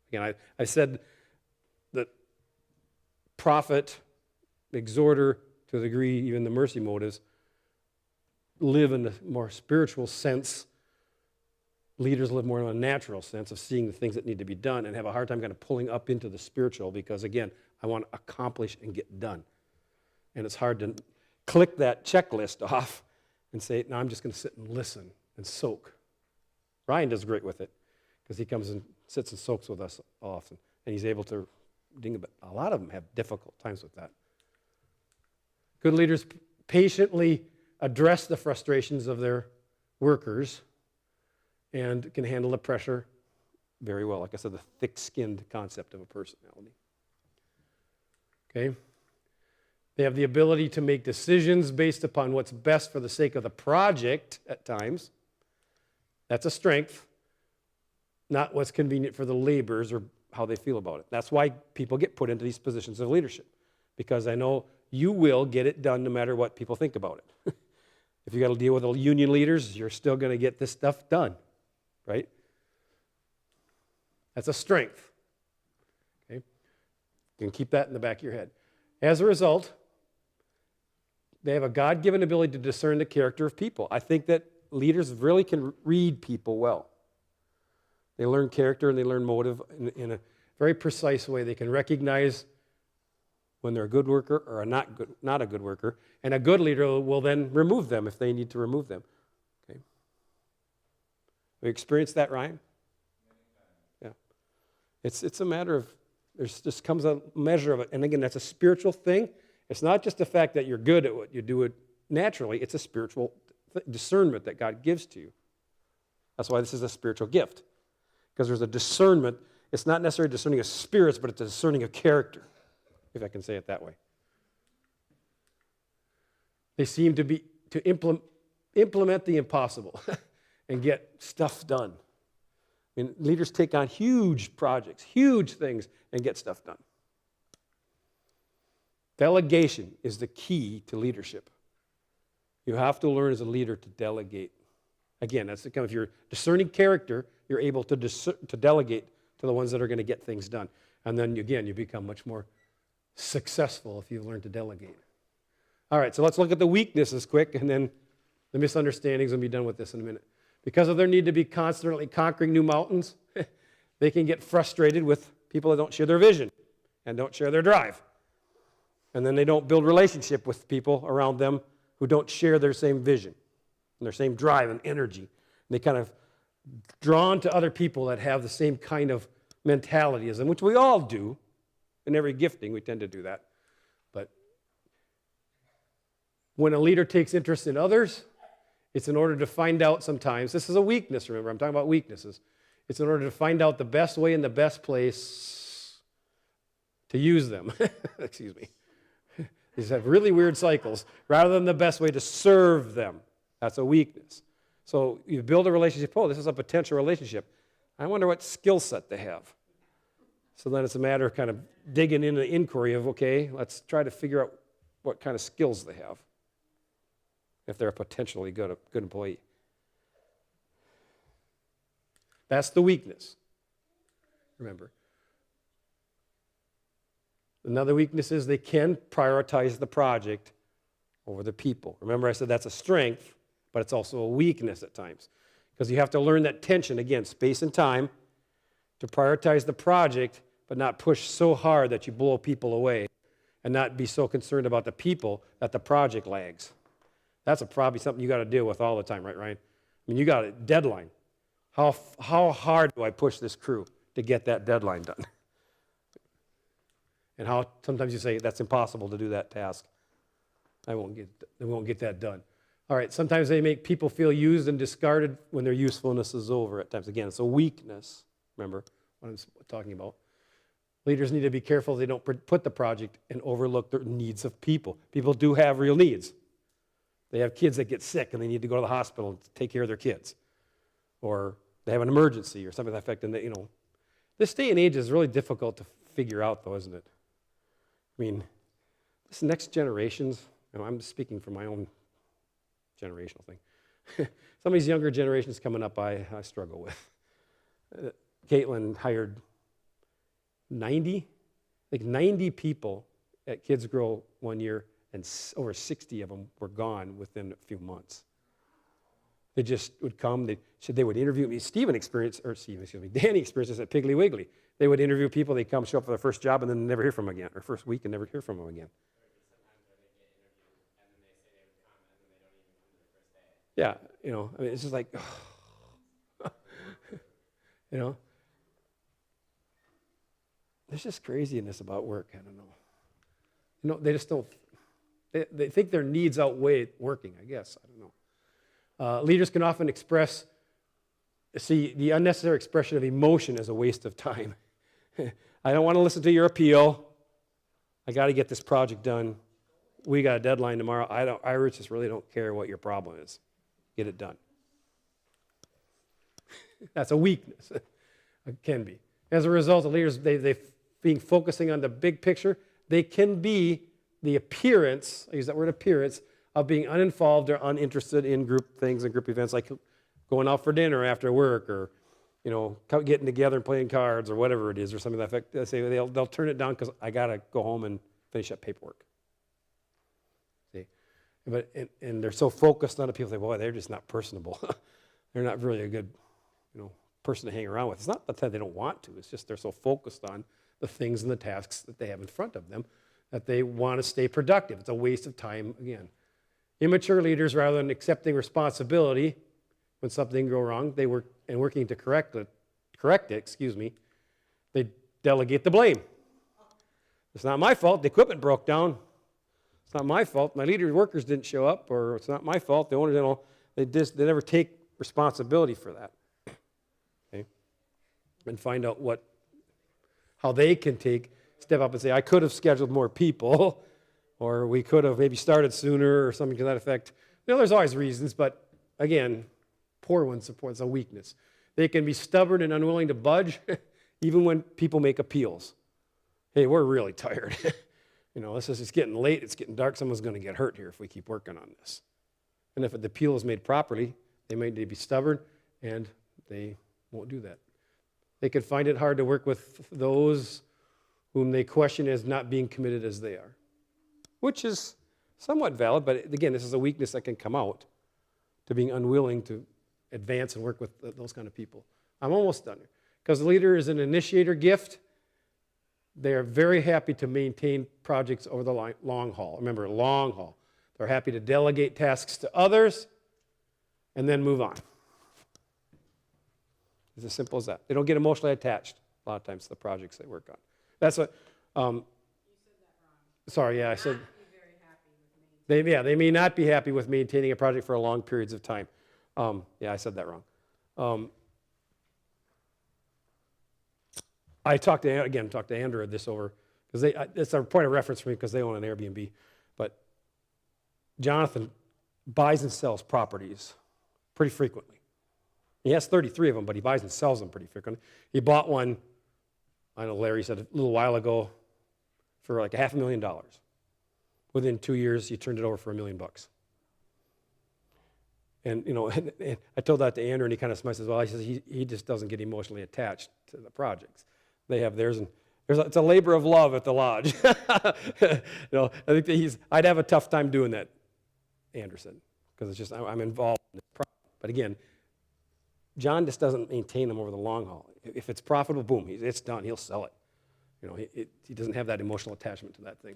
Again, I said that prophet, exhorter, to a degree, even the mercy motives, live in a more spiritual sense. Leaders live more in a natural sense of seeing the things that need to be done and have a hard time kind of pulling up into the spiritual because, again, I want to accomplish and get done. And it's hard to click that checklist off and say, no, I'm just going to sit and listen and soak. Ryan does great with it because he comes and sits and soaks with us often, and he's able to ding a bit. A lot of them have difficult times with that. Good leaders patiently address the frustrations of their workers and can handle the pressure very well. Like I said, the thick-skinned concept of a personality. Okay? They have the ability to make decisions based upon what's best for the sake of the project at times. That's a strength, not what's convenient for the laborers or how they feel about it. That's why people get put into these positions of leadership, because I know you will get it done no matter what people think about it. If you got to deal with the union leaders, you're still going to get this stuff done. right? That's a strength. Okay? You can keep that in the back of your head. As a result, they have a God-given ability to discern the character of people. I think that leaders really can read people well. They learn character and they learn motive in a very precise way. They can recognize when they're a good worker or not a good worker, and a good leader will then remove them if they need to remove them. Okay. Have you experienced that, Ryan? Yeah. It's a matter of, there's just comes a measure of it, and again, that's a spiritual thing. It's not just the fact that you're good at what you do it naturally, it's a spiritual discernment that God gives to you. That's why this is a spiritual gift, because there's a discernment. It's not necessarily discerning of spirits, but it's a discerning of character, if I can say it that way. They seem to implement the impossible and get stuff done. I mean, leaders take on huge projects, huge things, and get stuff done. Delegation is the key to leadership. You have to learn as a leader to delegate. Again, that's the kind of, if you're discerning character, you're able to delegate to the ones that are going to get things done. And then, again, you become much more successful if you learn to delegate. All right, so let's look at the weaknesses quick, and then the misunderstandings, and we'll be done with this in a minute. Because of their need to be constantly conquering new mountains, they can get frustrated with people that don't share their vision and don't share their drive. And then they don't build relationship with people around them who don't share their same vision and their same drive and energy. And they kind of drawn to other people that have the same kind of mentality as them, which we all do. In every gifting, we tend to do that. But when a leader takes interest in others, it's in order to find out sometimes, this is a weakness, remember, I'm talking about weaknesses. It's in order to find out the best way and the best place to use them. Excuse me. These have really weird cycles, rather than the best way to serve them. That's a weakness. So you build a relationship. Oh, this is a potential relationship. I wonder what skill set they have. So then it's a matter of kind of digging into the inquiry of, okay, let's try to figure out what kind of skills they have, if they're a potentially good employee. That's the weakness. Remember. Another weakness is they can prioritize the project over the people. Remember, I said that's a strength, but it's also a weakness at times. Because you have to learn that tension, again, space and time, to prioritize the project, but not push so hard that you blow people away, and not be so concerned about the people that the project lags. That's probably something you got to deal with all the time, right, Ryan? I mean, you got a deadline. How hard do I push this crew to get that deadline done? And how sometimes you say, that's impossible to do that task. I won't get that done. All right, sometimes they make people feel used and discarded when their usefulness is over at times. Again, it's a weakness. Remember what I'm talking about. Leaders need to be careful they don't put the project and overlook the needs of people. People do have real needs. They have kids that get sick and they need to go to the hospital and take care of their kids. Or they have an emergency or something to that effect. And they, this day and age is really difficult to figure out, though, isn't it? I mean, this next generations, I'm speaking from my own generational thing. Some of these younger generations coming up, I struggle with. Caitlin hired 90 people at Kids Grow one year, and over 60 of them were gone within a few months. They just would come, they would interview me. Danny experienced this at Piggly Wiggly. They would interview people, they'd come show up for their first job, and then never hear from them again, or first week and never hear from them again. Yeah, I mean, it's just like, there's just craziness about work. I don't know. They just don't, they think their needs outweigh working, I guess. I don't know. Leaders can often see the unnecessary expression of emotion as a waste of time. I don't want to listen to your appeal. I got to get this project done. We got a deadline tomorrow. I just really don't care what your problem is. Get it done. That's a weakness. It can be. As a result, the leaders, they being focusing on the big picture, they can be the appearance, I use that word appearance, of being uninvolved or uninterested in group things and group events, like going out for dinner after work, or getting together and playing cards or whatever it is, or something like that. They say they'll turn it down because I got to go home and finish up paperwork. See, and they're so focused on it, people say, boy, they're just not personable. They're not really a good, person to hang around with. It's not that they don't want to. It's just they're so focused on the things and the tasks that they have in front of them that they want to stay productive. It's a waste of time again. Immature leaders, rather than accepting responsibility when something goes wrong, working to correct it, they delegate the blame. It's not my fault. The equipment broke down. It's not my fault. My workers didn't show up, or it's not my fault. The owners, they never take responsibility for that. Okay? And find out how they can step up and say, I could have scheduled more people, or we could have maybe started sooner, or something to that effect. There's always reasons, but again, poor ones support a weakness. They can be stubborn and unwilling to budge, even when people make appeals. Hey, we're really tired. It's getting late, it's getting dark, someone's going to get hurt here if we keep working on this. And if the appeal is made properly, they may be stubborn, and they won't do that. They could find it hard to work with those whom they question as not being committed as they are, which is somewhat valid, but again, this is a weakness that can come out to being unwilling to advance and work with those kind of people. I'm almost done here. Because the leader is an initiator gift, they are very happy to maintain projects over the long haul. Remember, long haul. They're happy to delegate tasks to others and then move on. It's as simple as that. They don't get emotionally attached a lot of times to the projects they work on. That's what. You said that wrong. Sorry, yeah, I said. Not be very happy with me. They may not be happy with maintaining a project for long periods of time. I said that wrong. I talked to Andrew this over, because it's a point of reference for me because they own an Airbnb. But Jonathan buys and sells properties pretty frequently. He has 33 of them, but he buys and sells them pretty frequently. He bought one, I know Larry said a little while ago, for like $500,000. Within 2 years, he turned it over for $1 million. And and I told that to Andrew, and he kind of smiled. Says, "Well, he just doesn't get emotionally attached to the projects. They have theirs, and it's a labor of love at the lodge." I think that I'd have a tough time doing that, Anderson, because it's just I'm involved in this project. But again, John just doesn't maintain them over the long haul. If it's profitable, boom, it's done. He'll sell it. He doesn't have that emotional attachment to that thing.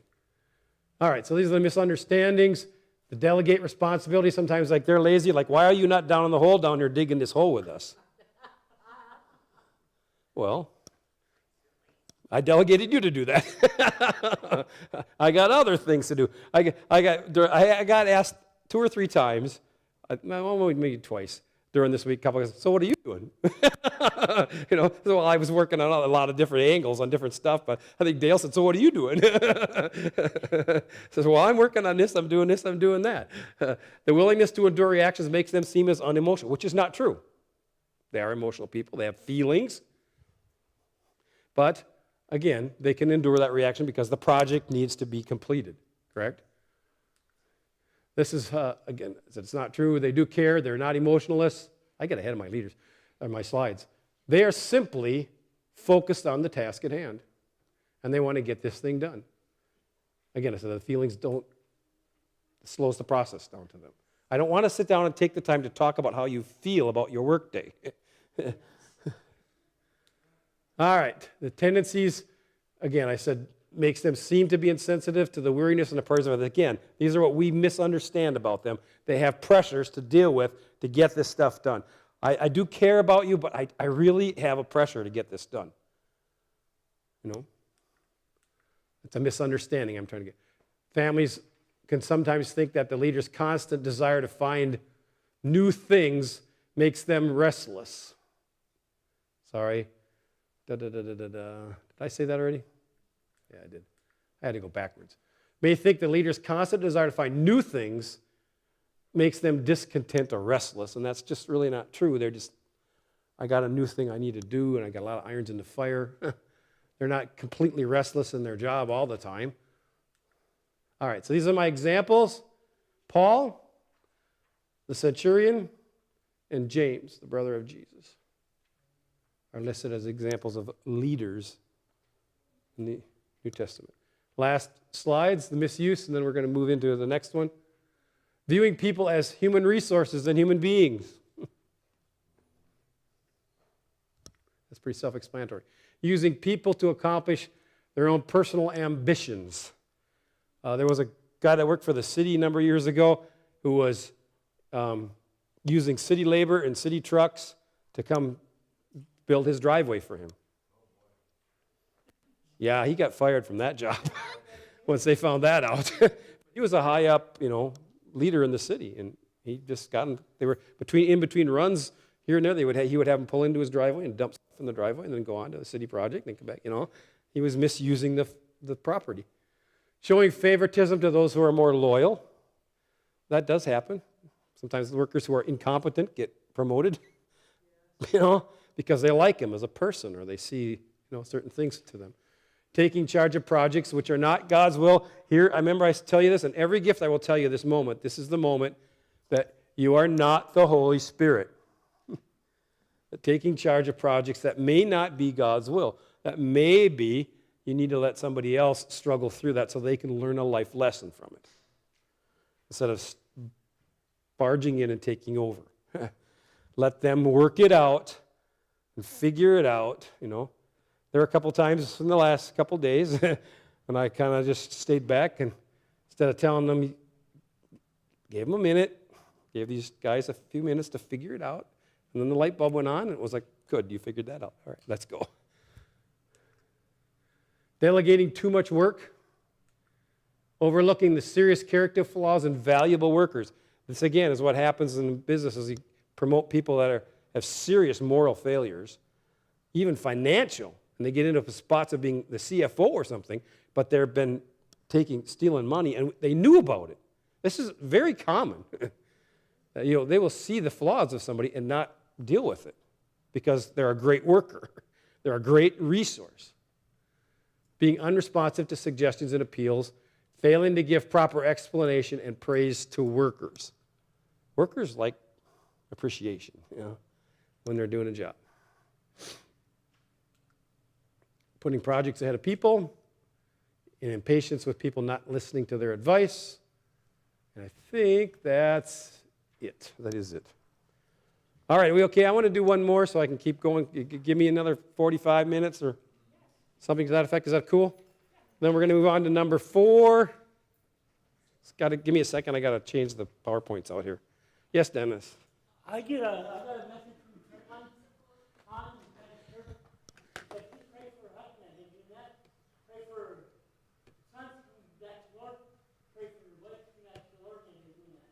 All right, so these are the misunderstandings. The delegate responsibility, sometimes like they're lazy, like, why are you not down in the hole down there digging this hole with us? Well, I delegated you to do that. I got other things to do. I got asked 2 or 3 times, maybe twice during this week. So what are you doing? So I was working on a lot of different angles on different stuff, but I think Dale said, so what are you doing? Says, well, I'm working on this, I'm doing that. The willingness to endure reactions makes them seem as unemotional, which is not true. They are emotional people, they have feelings, but again, they can endure that reaction because the project needs to be completed, correct? This is, again, it's not true. They do care. They're not emotionalists. I get ahead of my leaders, or my slides. They are simply focused on the task at hand, and they want to get this thing done. Again, I said the feelings it slows the process down to them. I don't want to sit down and take the time to talk about how you feel about your workday. All right, the tendencies, again, I said, makes them seem to be insensitive to the weariness and the pressures of it. Again, these are what we misunderstand about them. They have pressures to deal with to get this stuff done. I do care about you, but I really have a pressure to get this done. It's a misunderstanding I'm trying to get. Families can sometimes think that the leader's constant desire to find new things makes them restless. Sorry. Did I say that already? Yeah, I did. I had to go backwards. May think the leader's constant desire to find new things makes them discontent or restless, and that's just really not true. They're just, I got a new thing I need to do, and I got a lot of irons in the fire. They're not completely restless in their job all the time. All right, so these are my examples. Paul, the centurion, and James, the brother of Jesus, are listed as examples of leaders in the New Testament. Last slides, the misuse, and then we're going to move into the next one. Viewing people as human resources and human beings. That's pretty self-explanatory. Using people to accomplish their own personal ambitions. There was a guy that worked for the city a number of years ago who was using city labor and city trucks to come build his driveway for him. Yeah, he got fired from that job once they found that out. He was a high up, leader in the city, and he just they were in between runs here and there. He would have him pull into his driveway and dump stuff in the driveway, and then go on to the city project and come back. He was misusing the property, showing favoritism to those who are more loyal. That does happen. Sometimes the workers who are incompetent get promoted, because they like him as a person, or they see certain things to them. Taking charge of projects which are not God's will. Here, I remember I tell you this, in every gift I will tell you this moment. This is the moment that you are not the Holy Spirit. Taking charge of projects that may not be God's will. That may be you need to let somebody else struggle through that so they can learn a life lesson from it, instead of barging in and taking over. Let them work it out and figure it out, There were a couple times in the last couple days when I kind of just stayed back, and instead of telling them, gave them a minute, gave these guys a few minutes to figure it out, and then the light bulb went on, and it was like, good, you figured that out. All right, let's go. Delegating too much work, overlooking the serious character flaws in valuable workers. This, again, is what happens in business, is you promote people that have serious moral failures, even financial, and they get into spots of being the CFO or something, but they've been stealing money, and they knew about it. This is very common. They will see the flaws of somebody and not deal with it because they're a great worker. They're a great resource. Being unresponsive to suggestions and appeals, failing to give proper explanation and praise to workers. Workers like appreciation, when they're doing a job. Putting projects ahead of people, and impatience with people not listening to their advice. And I think that's it. That is it. All right, are we okay? I want to do one more so I can keep going. Give me another 45 minutes or something to that effect. Is that cool? Then we're going to move on to number 4. Give me a second. I got to change the PowerPoints out here. Yes, Dennis. I got a message from Caroline on that please pray for us and Jeanette. Pray for sons that's Lord. Pray for your wife that's Lord and Jeanette.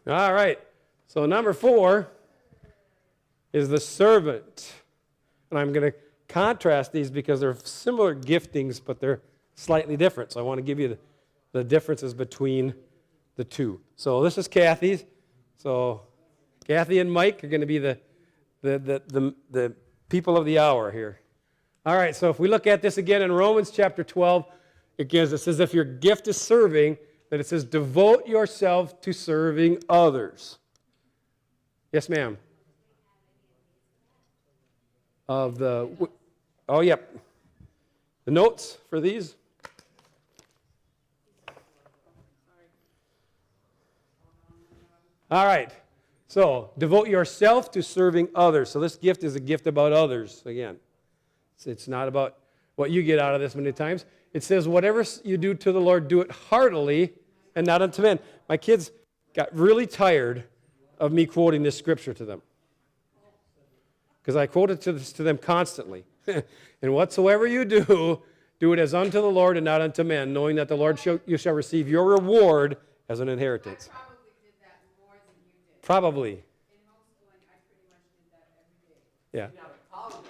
All right. So number 4 is the servant. And I'm going to contrast these because they're similar giftings, but they're slightly different. So I want to give you the differences between the two. So this is Kathy's. So Kathy and Mike are going to be the people of the hour here. All right, so if we look at this again in Romans chapter 12, it says if your gift is serving, then it says devote yourself to serving others. Yes, ma'am. The notes for these. All right. So, devote yourself to serving others. So this gift is a gift about others, again. It's not about what you get out of this many times. It says, whatever you do to the Lord, do it heartily and not unto men. My kids got really tired of me quoting this scripture to them, because I quote it to them constantly. And whatsoever you do, do it as unto the Lord and not unto men, knowing that the Lord you shall receive your reward as an inheritance. I probably did that more than you did. Probably. In homeschooling, I pretty much did that every day. Yeah. Now, the problem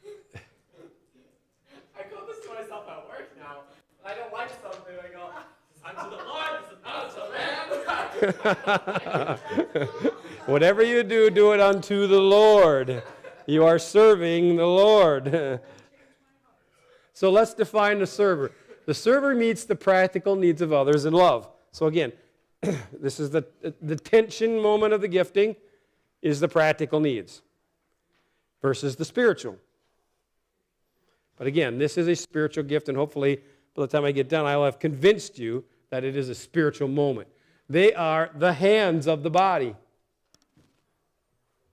is, I go this to myself at work now. I don't like something. I go, unto the Lord, unto the man. Whatever you do, do it unto the Lord. You are serving the Lord. So let's define the server. The server meets the practical needs of others in love. So again, this is the tension moment of the gifting is the practical needs versus the spiritual. But again, this is a spiritual gift, and hopefully by the time I get done, I will have convinced you that it is a spiritual moment. They are the hands of the body.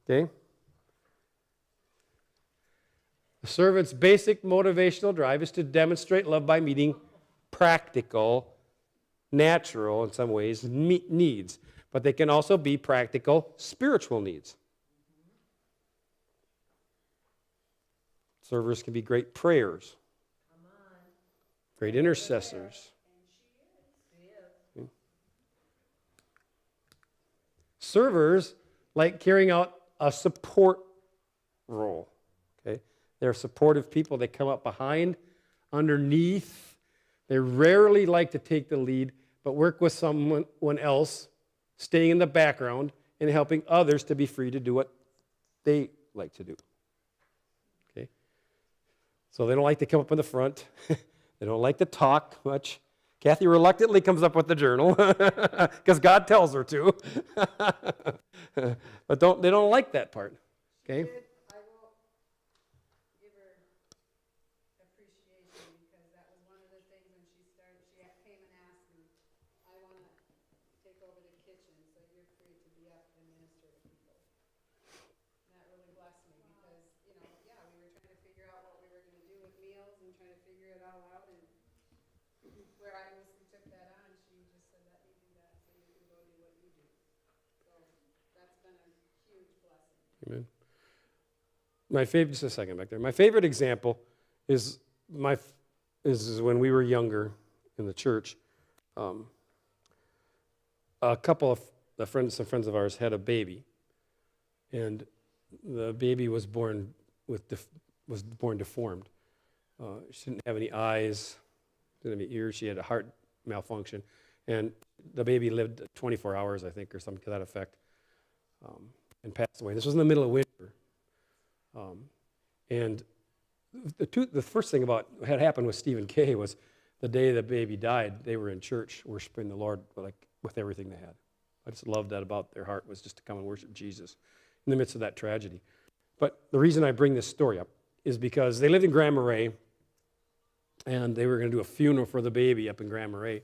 Okay? The servant's basic motivational drive is to demonstrate love by meeting practical, natural, in some ways, needs. But they can also be practical, spiritual needs. Servers can be great prayers, great intercessors. Servers like carrying out a support role. Okay? They're supportive people. They come up behind, underneath. They rarely like to take the lead, but work with someone else, staying in the background and helping others to be free to do what they like to do. Okay? So they don't like to come up in the front. They don't like to talk much. Kathy reluctantly comes up with the journal because God tells her to. But they don't like that part. Okay? I will give her appreciation because that was one of the things when she started, she came and asked me, I want to take over the kitchen so you're free to be up and minister to people. And that really blessed me because, we were trying to figure out what we were going to do with meals and trying to figure it all out. And where I took that on, she just said, let me do that so you can go do what you do. So that's been a huge blessing. Amen. My favorite, just a second back there. My favorite example is when we were younger in the church. A couple of some friends of ours had a baby, and the baby was born deformed. She didn't have any eyes, didn't have any ears. She had a heart malfunction, and the baby lived 24 hours, I think, or something to that effect, and passed away. This was in the middle of winter. And the first thing about what had happened with Stephen Kay was the day the baby died, they were in church worshiping the Lord with everything they had. I just loved that about their heart was just to come and worship Jesus in the midst of that tragedy. But the reason I bring this story up is because they lived in Grand Marais, and they were going to do a funeral for the baby up in Grand Marais.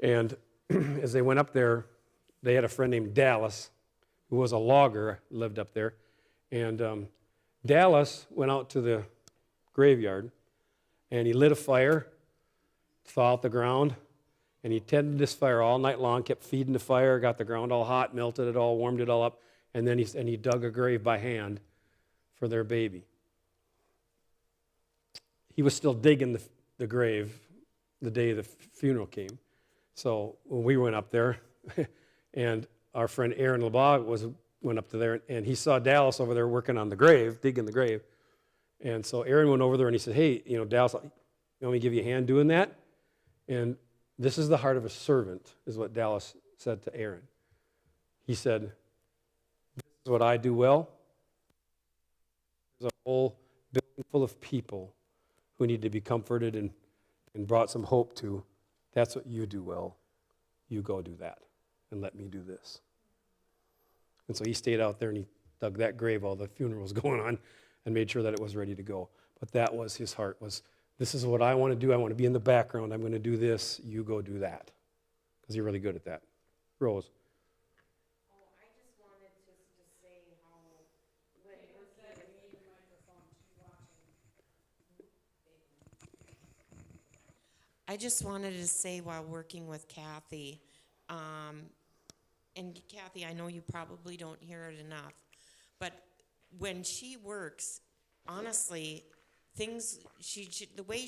And as they went up there, they had a friend named Dallas, who was a logger, lived up there. And Dallas went out to the graveyard, and he lit a fire, thaw out the ground, and he tended this fire all night long, kept feeding the fire, got the ground all hot, melted it all, warmed it all up, and then he dug a grave by hand for their baby. He was still digging the grave the day the funeral came. So when we went up there, and our friend Aaron LeBog went up to there, and he saw Dallas over there working on the grave, digging the grave. And so Aaron went over there and he said, hey, Dallas, you want me to give you a hand doing that? And this is the heart of a servant, is what Dallas said to Aaron. He said, this is what I do well. There's a whole building full of people who need to be comforted and brought some hope to. That's what you do well. You go do that, and let me do this. And so he stayed out there and he dug that grave while the funeral was going on and made sure that it was ready to go. But that was his heart, was this is what I want to do. I want to be in the background. I'm going to do this. You go do that. Because you're really good at that. Rose. Oh, I just wanted to say how when I just wanted to say while working with Kathy, and Kathy, I know you probably don't hear it enough, but when she works, honestly, the way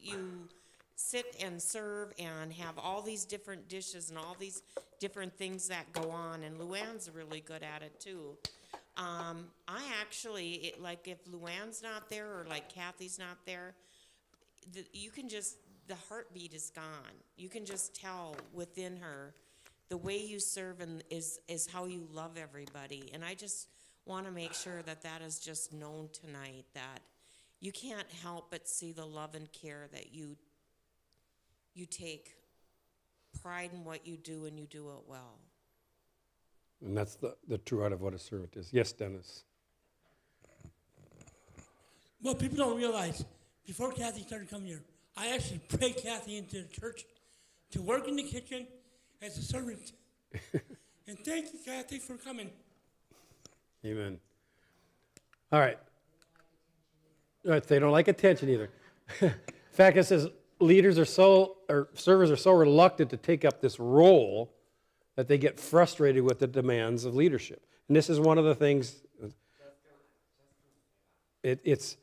you sit and serve and have all these different dishes and all these different things that go on, and Luann's really good at it too. I actually, like if Luann's not there or like Kathy's not there, the heartbeat is gone. You can just tell within her the way you serve and is how you love everybody. And I just want to make sure that that is just known tonight, that you can't help but see the love and care that you take pride in what you do and you do it well. And that's the true heart of what a servant is. Yes, Dennis. Well, people don't realize, before Kathy started coming here, I actually prayed Kathy into the church to work in the kitchen as a servant. And thank you, Kathy, for coming. Amen. All right. Right, they don't like attention either. In fact, it says servers are so reluctant to take up this role that they get frustrated with the demands of leadership. And this is one of the things. It's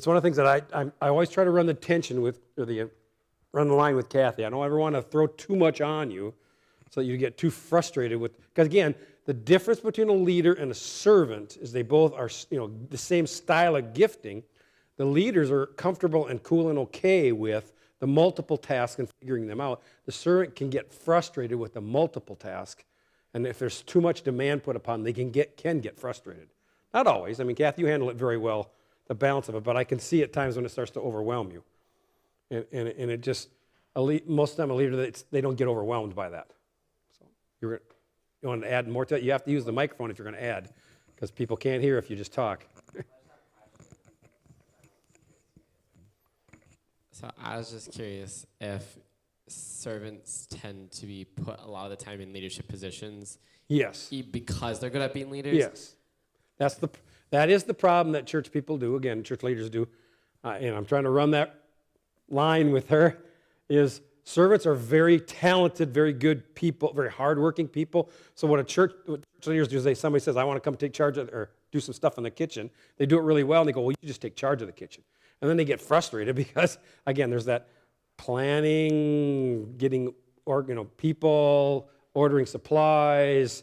one of the things that I always try to run the tension with, run the line with Kathy. I don't ever want to throw too much on you so that you get too frustrated with, because again, the difference between a leader and a servant is they both are, the same style of gifting. The leaders are comfortable and cool and okay with the multiple tasks and figuring them out. The servant can get frustrated with the multiple task, and if there's too much demand put upon them, they can get frustrated. Not always. I mean, Kathy, you handle it very well, the balance of it, but I can see at times when it starts to overwhelm you. And it just, most of the time a leader, they don't get overwhelmed by that. So you want to add more to it? You have to use the microphone if you're going to add, because people can't hear if you just talk. So I was just curious if servants tend to be put a lot of the time in leadership positions. Yes. Because they're good at being leaders? Yes. That is the problem that church people do, again, church leaders do, and I'm trying to run that line with her, is servants are very talented, very good people, very hardworking people. So what church leaders do is somebody says, I want to come take charge of, or do some stuff in the kitchen. They do it really well, and they go, well, you just take charge of the kitchen. And then they get frustrated because, again, there's that planning, getting, people, ordering supplies,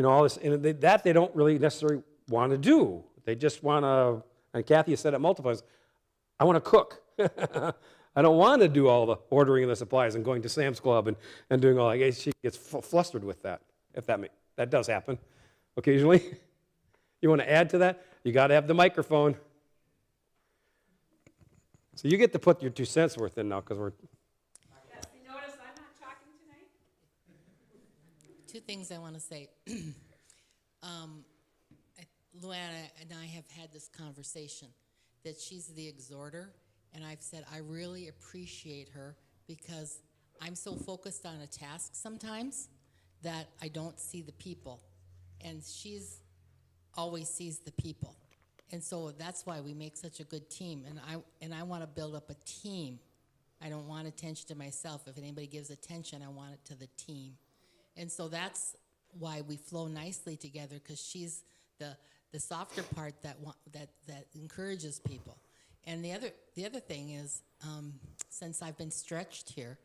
all this, and they don't really necessarily want to do. They just want to, and Kathy has said it multiple times, I want to cook. I don't want to do all the ordering of the supplies and going to Sam's Club and doing all that. She gets flustered with that, if that does happen occasionally. You want to add to that? You got to have the microphone. So you get to put your 2 cents worth in now, because we're... Yes, you notice I'm not talking tonight? Two things I want to say. Luana and I have had this conversation, that she's the exhorter, and I've said I really appreciate her because I'm so focused on a task sometimes that I don't see the people, and she's always sees the people. And so that's why we make such a good team. And I want to build up a team. I don't want attention to myself. If anybody gives attention, I want it to the team. And so that's why we flow nicely together, because she's the softer part that encourages people. And the other thing is, since I've been stretched here,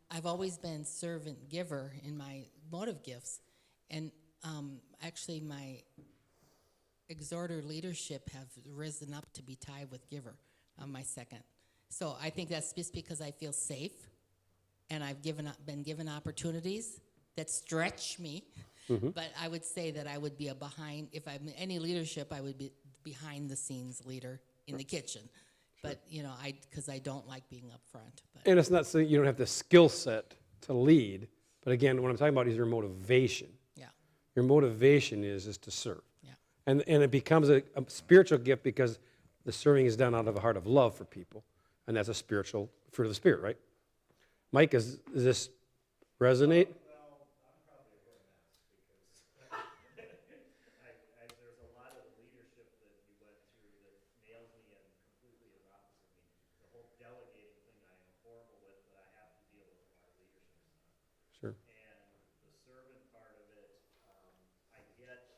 I've always been servant giver in my motive gifts, and actually my exhorter leadership have risen up to be tied with giver on my second. So I think that's just because I feel safe, and I've been given opportunities that stretch me. Mm-hmm. But I would say that I would be if I'm any leadership, I would be behind the scenes leader in the kitchen. Sure. But because I don't like being up front. But. And it's not so you don't have the skill set to lead, but again, what I'm talking about is your motivation. Yeah. Your motivation is to serve. And it becomes a spiritual gift because the serving is done out of a heart of love for people. And that's a spiritual fruit of the Spirit, right? Mike, does this resonate? Well, I'm probably a real mess because there's a lot of leadership that you went through that nails me and completely is opposite me. The whole delegating thing I am horrible with, but I have to deal with a lot of leadership stuff. Sure. And the servant part of it, I get,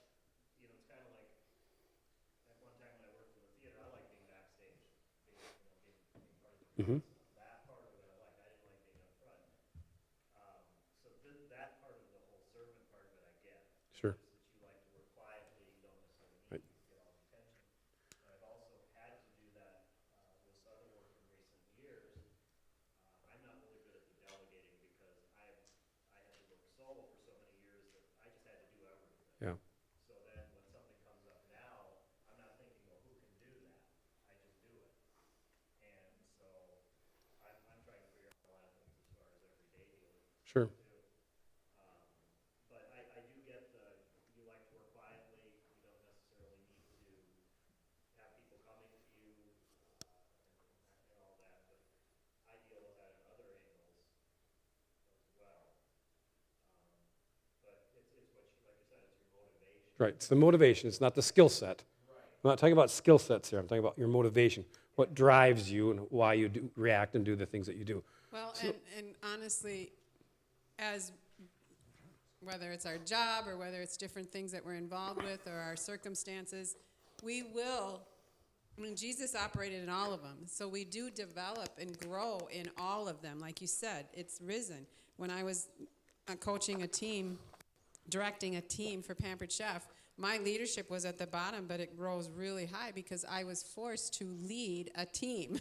it's kind of like at one time when I worked in the theater, I like being backstage, being part of the Mm-hmm. That part of it I like. I didn't like being up front. So that part of the whole servant part of it I get. Sure. That you like to work quietly, you don't necessarily need to get all the attention. And I've also had to do that with other work in recent years. I'm not really good at the delegating because I had to work solo for so many years that I just had to do everything. Yeah. So then when something comes Sure. But I do get you like to work quietly, you don't necessarily need to have people coming to you, and all that, but I deal with that in other angles as well. But it's what you, like you said, it's your motivation. Right. It's the motivation. It's not the skill set. I'm not talking about skill sets here. I'm talking about your motivation, what drives you and why you do react and do the things that you do. Well, and honestly, as whether it's our job or whether it's different things that we're involved with or our circumstances, we will, I mean, Jesus operated in all of them. So we do develop and grow in all of them. Like you said, it's risen. When I was coaching a team, directing a team for Pampered Chef, my leadership was at the bottom, but it rose really high because I was forced to lead a team.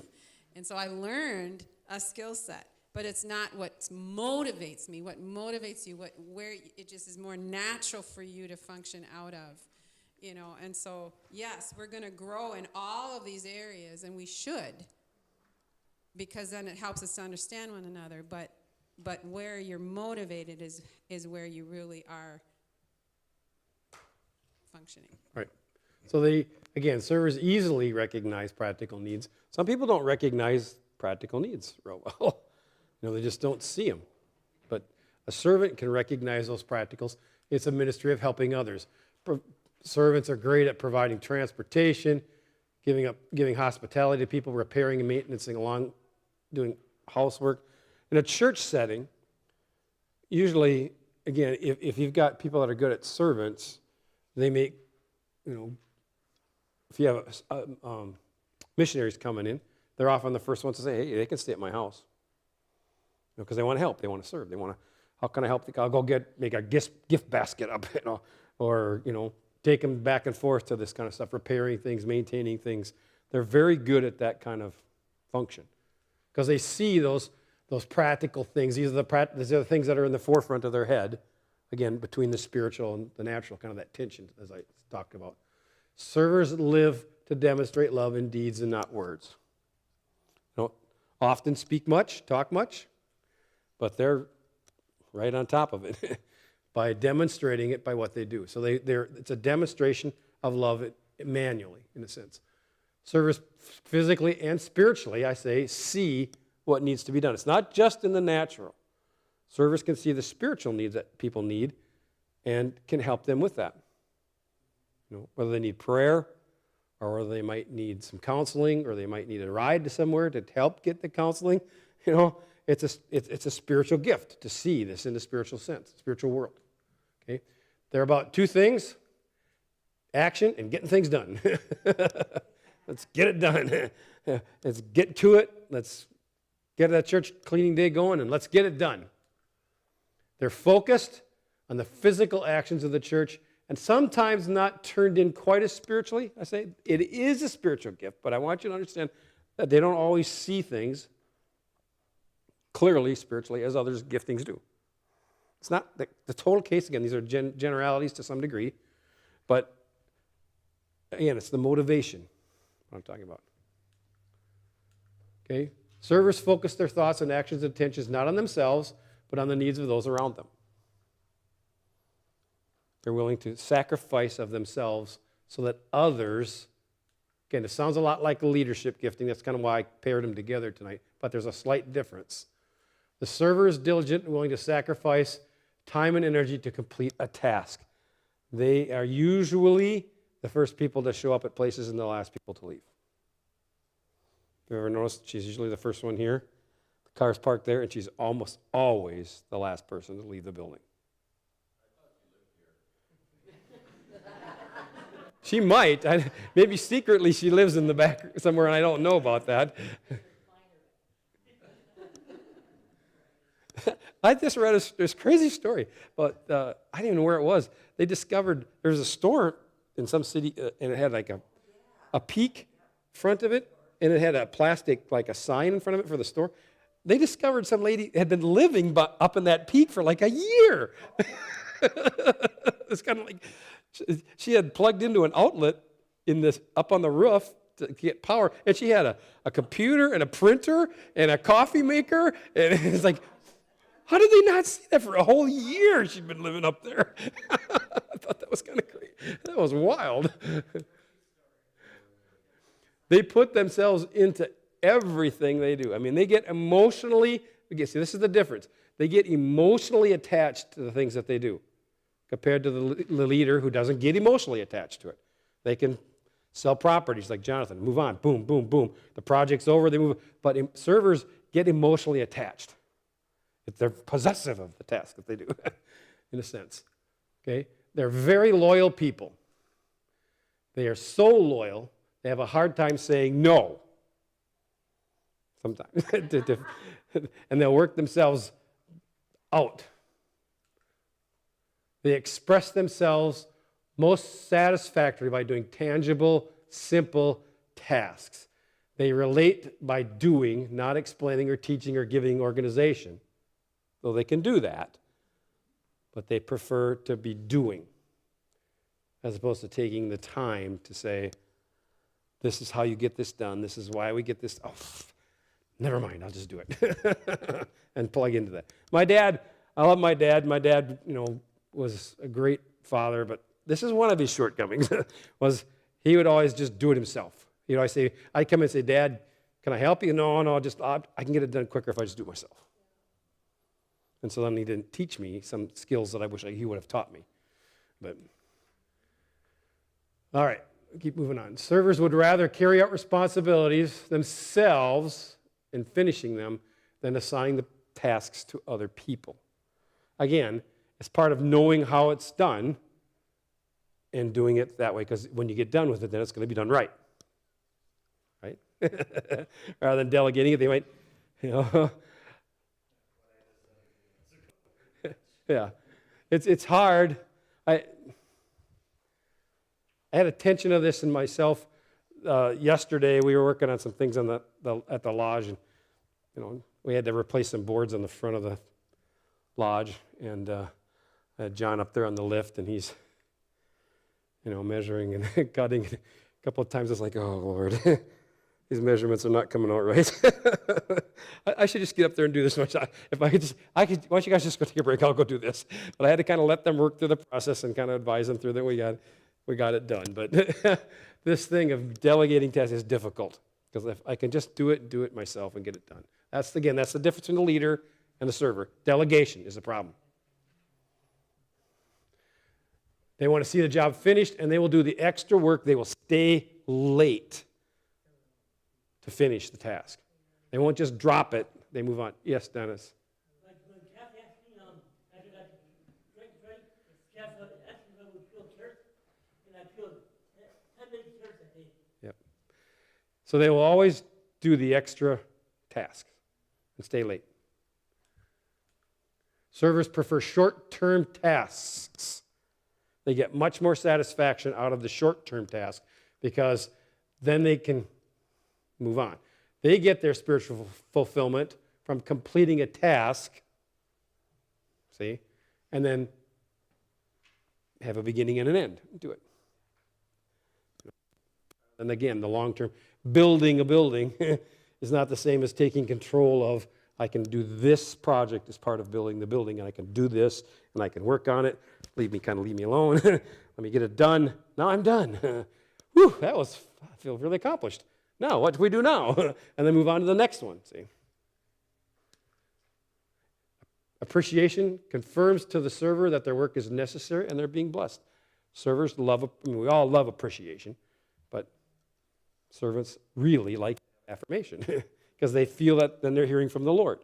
And so I learned a skill set. But it's not what motivates me. What motivates you, where it just is more natural for you to function out of, you know. And so, yes, we're going to grow in all of these areas, and we should, because then it helps us to understand one another. But where you're motivated is where you really are functioning. Right. So servers easily recognize practical needs. Some people don't recognize practical needs real well. You know, they just don't see them. But a servant can recognize those practicals. It's a ministry of helping others. Servants are great at providing transportation, giving hospitality to people, repairing and maintaining along, doing housework. In a church setting, usually, again, if you've got people that are good at servants, they make, you know, if you have missionaries coming in, they're often the first ones to say, hey, they can stay at my house. Because they want to help, they want to serve, they want to, how can I help? I'll go make a gift basket up, you know, or, you know, take them back and forth to this kind of stuff, repairing things, maintaining things. They're very good at that kind of function because they see those practical things. These are the things that are in the forefront of their head, again, between the spiritual and the natural, kind of that tension, as I talked about. Servers live to demonstrate love in deeds and not words. They don't often speak much, talk much, but they're right on top of it by demonstrating it by what they do. So it's a demonstration of love manually, in a sense. Servers physically and spiritually, I say, see what needs to be done. It's not just in the natural. Servers can see the spiritual needs that people need and can help them with that. You know, whether they need prayer or whether they might need some counseling or they might need a ride to somewhere to help get the counseling, you know, it's a spiritual gift to see this in the spiritual sense, spiritual world. Okay, they're about two things: action and getting things done. Let's get it done. Let's get to it. Let's get that church cleaning day going, and let's get it done. They're focused on the physical actions of the church, and sometimes not turned in quite as spiritually. I say it is a spiritual gift, but I want you to understand that they don't always see things clearly spiritually as others' giftings do. It's not the total case. Again, these are generalities to some degree, but again, it's the motivation what I'm talking about. Okay? Servers focus their thoughts and actions and attentions not on themselves, but on the needs of those around them. They're willing to sacrifice of themselves so that others, again, it sounds a lot like a leadership gifting. That's kind of why I paired them together tonight, but there's a slight difference. The server is diligent and willing to sacrifice time and energy to complete a task. They are usually the first people to show up at places and the last people to leave. Have you ever noticed she's usually the first one here? The car's parked there, and she's almost always the last person to leave the building. She might. Maybe secretly she lives in the back somewhere, and I don't know about that. I just read this crazy story, but I didn't even know where it was. They discovered there was a store in some city, and it had like a peak front of it, and it had a plastic, like a sign in front of it for the store. They discovered some lady had been living up in that peak for like a year. It's kind of like she had plugged into an outlet in this up on the roof to get power, and she had a computer and a printer and a coffee maker, and it's like, How did they not see that for a whole year? She'd been living up there. I thought that was kind of crazy. That was wild. They put themselves into everything they do. I mean, they get emotionally, see, this is the difference. They get emotionally attached to the things that they do compared to the leader who doesn't get emotionally attached to it. They can sell properties like Jonathan, move on, boom, boom, boom. The project's over, they move. But servers get emotionally attached. They're possessive of the task that they do, in a sense. Okay? They're very loyal people. They are so loyal, they have a hard time saying no. Sometimes. And they'll work themselves out. They express themselves most satisfactorily by doing tangible, simple tasks. They relate by doing, not explaining or teaching or giving organization. Though they can do that, but they prefer to be doing as opposed to taking the time to say, this is how you get this done, this is why we get this. Oh, never mind, I'll just do it. And plug into that. My dad, I love my dad. My dad, was a great father, but this is one of his shortcomings, was he would always just do it himself. He'd always say, I'd come and say, Dad, can I help you? No, I can get it done quicker if I just do it myself. And so then he didn't teach me some skills that I wish he would have taught me. But, all right, keep moving on. Servers would rather carry out responsibilities themselves in finishing them than assigning the tasks to other people. Again, it's part of knowing how it's done and doing it that way, because when you get done with it, then it's going to be done right. Right? Rather than delegating it, they might, yeah. It's hard. I had a tension of this in myself. Yesterday, we were working on some things on at the lodge, and we had to replace some boards on the front of the lodge, and I had John up there on the lift, and he's measuring and cutting. A couple of times it's like, oh Lord, these measurements are not coming out right. I should just get up there and do this much. If I could, why don't you guys just go take a break? I'll go do this. But I had to kind of let them work through the process and kind of advise them through that. We got it done. But this thing of delegating tasks is difficult, because if I can just do it myself and get it done. That's the difference between the leader and the server. Delegation is the problem. They want to see the job finished, and they will do the extra work. They will stay late to finish the task. They won't just drop it. They move on. Yes, Dennis. Like when Kathy asked me, after that drink, Kathy asked me if I would peel chairs, and I peeled 10 big chairs that day. Yep. So they will always do the extra task and stay late. Servers prefer short-term tasks. They get much more satisfaction out of the short-term task because then they can move on. They get their spiritual fulfillment from completing a task, see, and then have a beginning and an end. Do it. And again, the long-term, building a building is not the same as taking control of, I can do this project as part of building the building, and I can do this, and I can work on it. Leave me alone. Let me get it done. Now I'm done. Whew, I feel really accomplished. Now, what do we do now? And then move on to the next one, see. Appreciation confirms to the server that their work is necessary and they're being blessed. Servers we all love appreciation, but servants really like affirmation because they feel that then they're hearing from the Lord.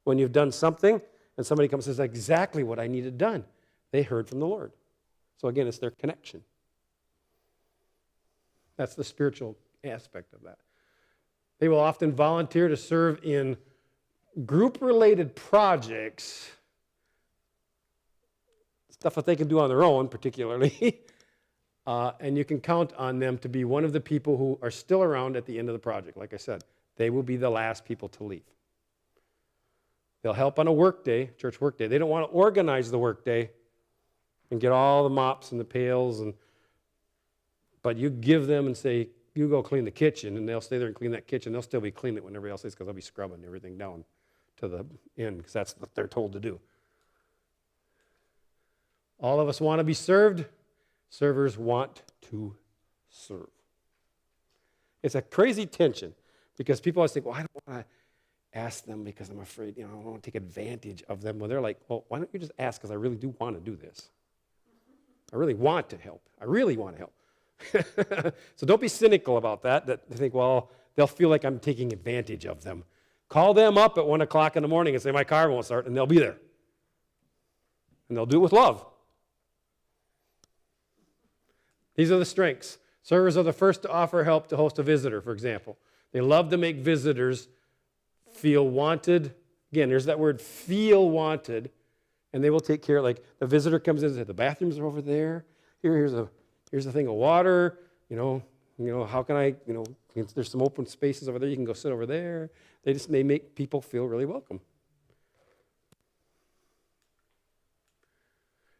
When you've done something and somebody comes and says, exactly what I needed done, they heard from the Lord. So again, it's their connection. That's the spiritual aspect of that. They will often volunteer to serve in group-related projects, stuff that they can do on their own particularly, and you can count on them to be one of the people who are still around at the end of the project. Like I said, they will be the last people to leave. They'll help on a work day, church work day. They don't want to organize the work day and get all the mops and the pails, but you give them and say, you go clean the kitchen, and they'll stay there and clean that kitchen. They'll still be cleaning it when everybody else is because they'll be scrubbing everything down to the end because that's what they're told to do. All of us want to be served. Servers want to serve. It's a crazy tension because people always think, well, I don't want to ask them because I'm afraid, I don't want to take advantage of them. Well, they're like, well, why don't you just ask because I really do want to do this. I really want to help. I really want to help. So don't be cynical about that they think, well, they'll feel like I'm taking advantage of them. Call them up at 1 o'clock in the morning and say, my car won't start, and they'll be there. And they'll do it with love. These are the strengths. Servers are the first to offer help to host a visitor, for example. They love to make visitors feel wanted. Again, there's that word, feel wanted. And they will take care, like the visitor comes in and says, the bathrooms are over there. Here's a thing of water. How can I, there's some open spaces over there. You can go sit over there. They make people feel really welcome.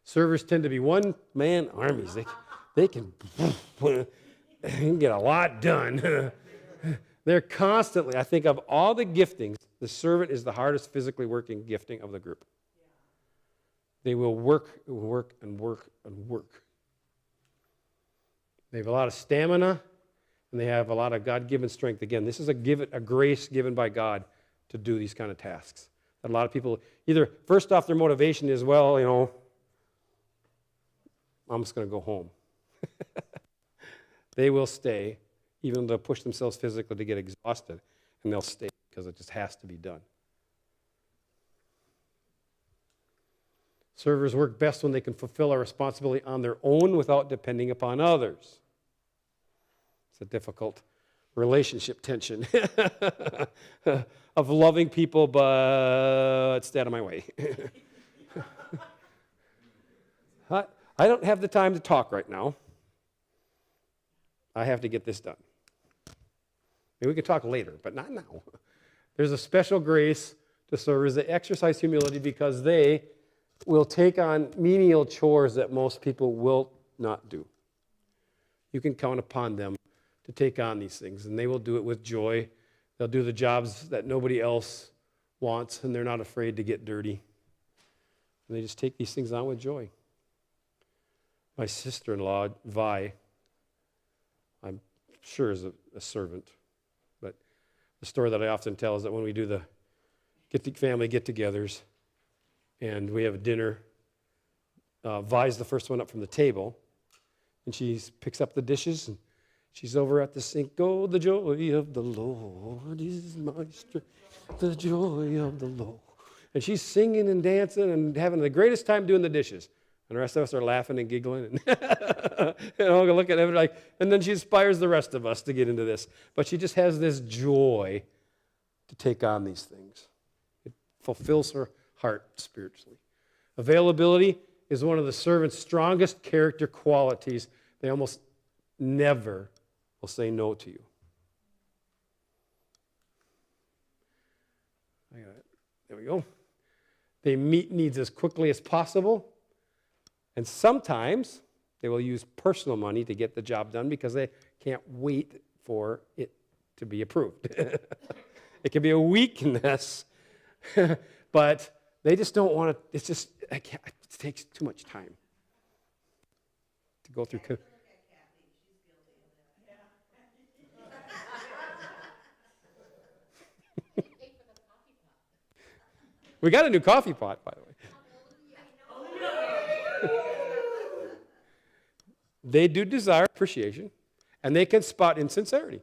Servers tend to be one-man armies. They can get a lot done. They're constantly, I think of all the giftings, the servant is the hardest physically working gifting of the group. They will work and work and work and work. They have a lot of stamina, and they have a lot of God-given strength. Again, this is a grace given by God to do these kind of tasks. That a lot of people, either, first off, their motivation is, well, I'm just going to go home. They will stay, even though they'll push themselves physically to get exhausted, and they'll stay because it just has to be done. Servers work best when they can fulfill a responsibility on their own without depending upon others. It's a difficult relationship tension of loving people, but stay out of my way. I don't have the time to talk right now. I have to get this done. Maybe we could talk later, but not now. There's a special grace to servers that exercise humility because they will take on menial chores that most people will not do. You can count upon them to take on these things, and they will do it with joy. They'll do the jobs that nobody else wants, and they're not afraid to get dirty. And they just take these things on with joy. My sister-in-law, Vi, I'm sure is a servant, but the story that I often tell is that when we do the family get-togethers and we have a dinner, Vi's the first one up from the table, and she picks up the dishes, and she's over at the sink. Oh, the joy of the Lord is my strength, the joy of the Lord. And she's singing and dancing and having the greatest time doing the dishes. And the rest of us are laughing and giggling and look at everybody and then she inspires the rest of us to get into this. But she just has this joy to take on these things. It fulfills her heart spiritually. Availability is one of the servant's strongest character qualities. They almost never will say no to you. I got it. There we go. They meet needs as quickly as possible. And sometimes they will use personal money to get the job done because they can't wait for it to be approved. It can be a weakness, but they just don't want to, it takes too much time to go through. We got a new coffee pot, by the way. They do desire appreciation, and they can spot insincerity.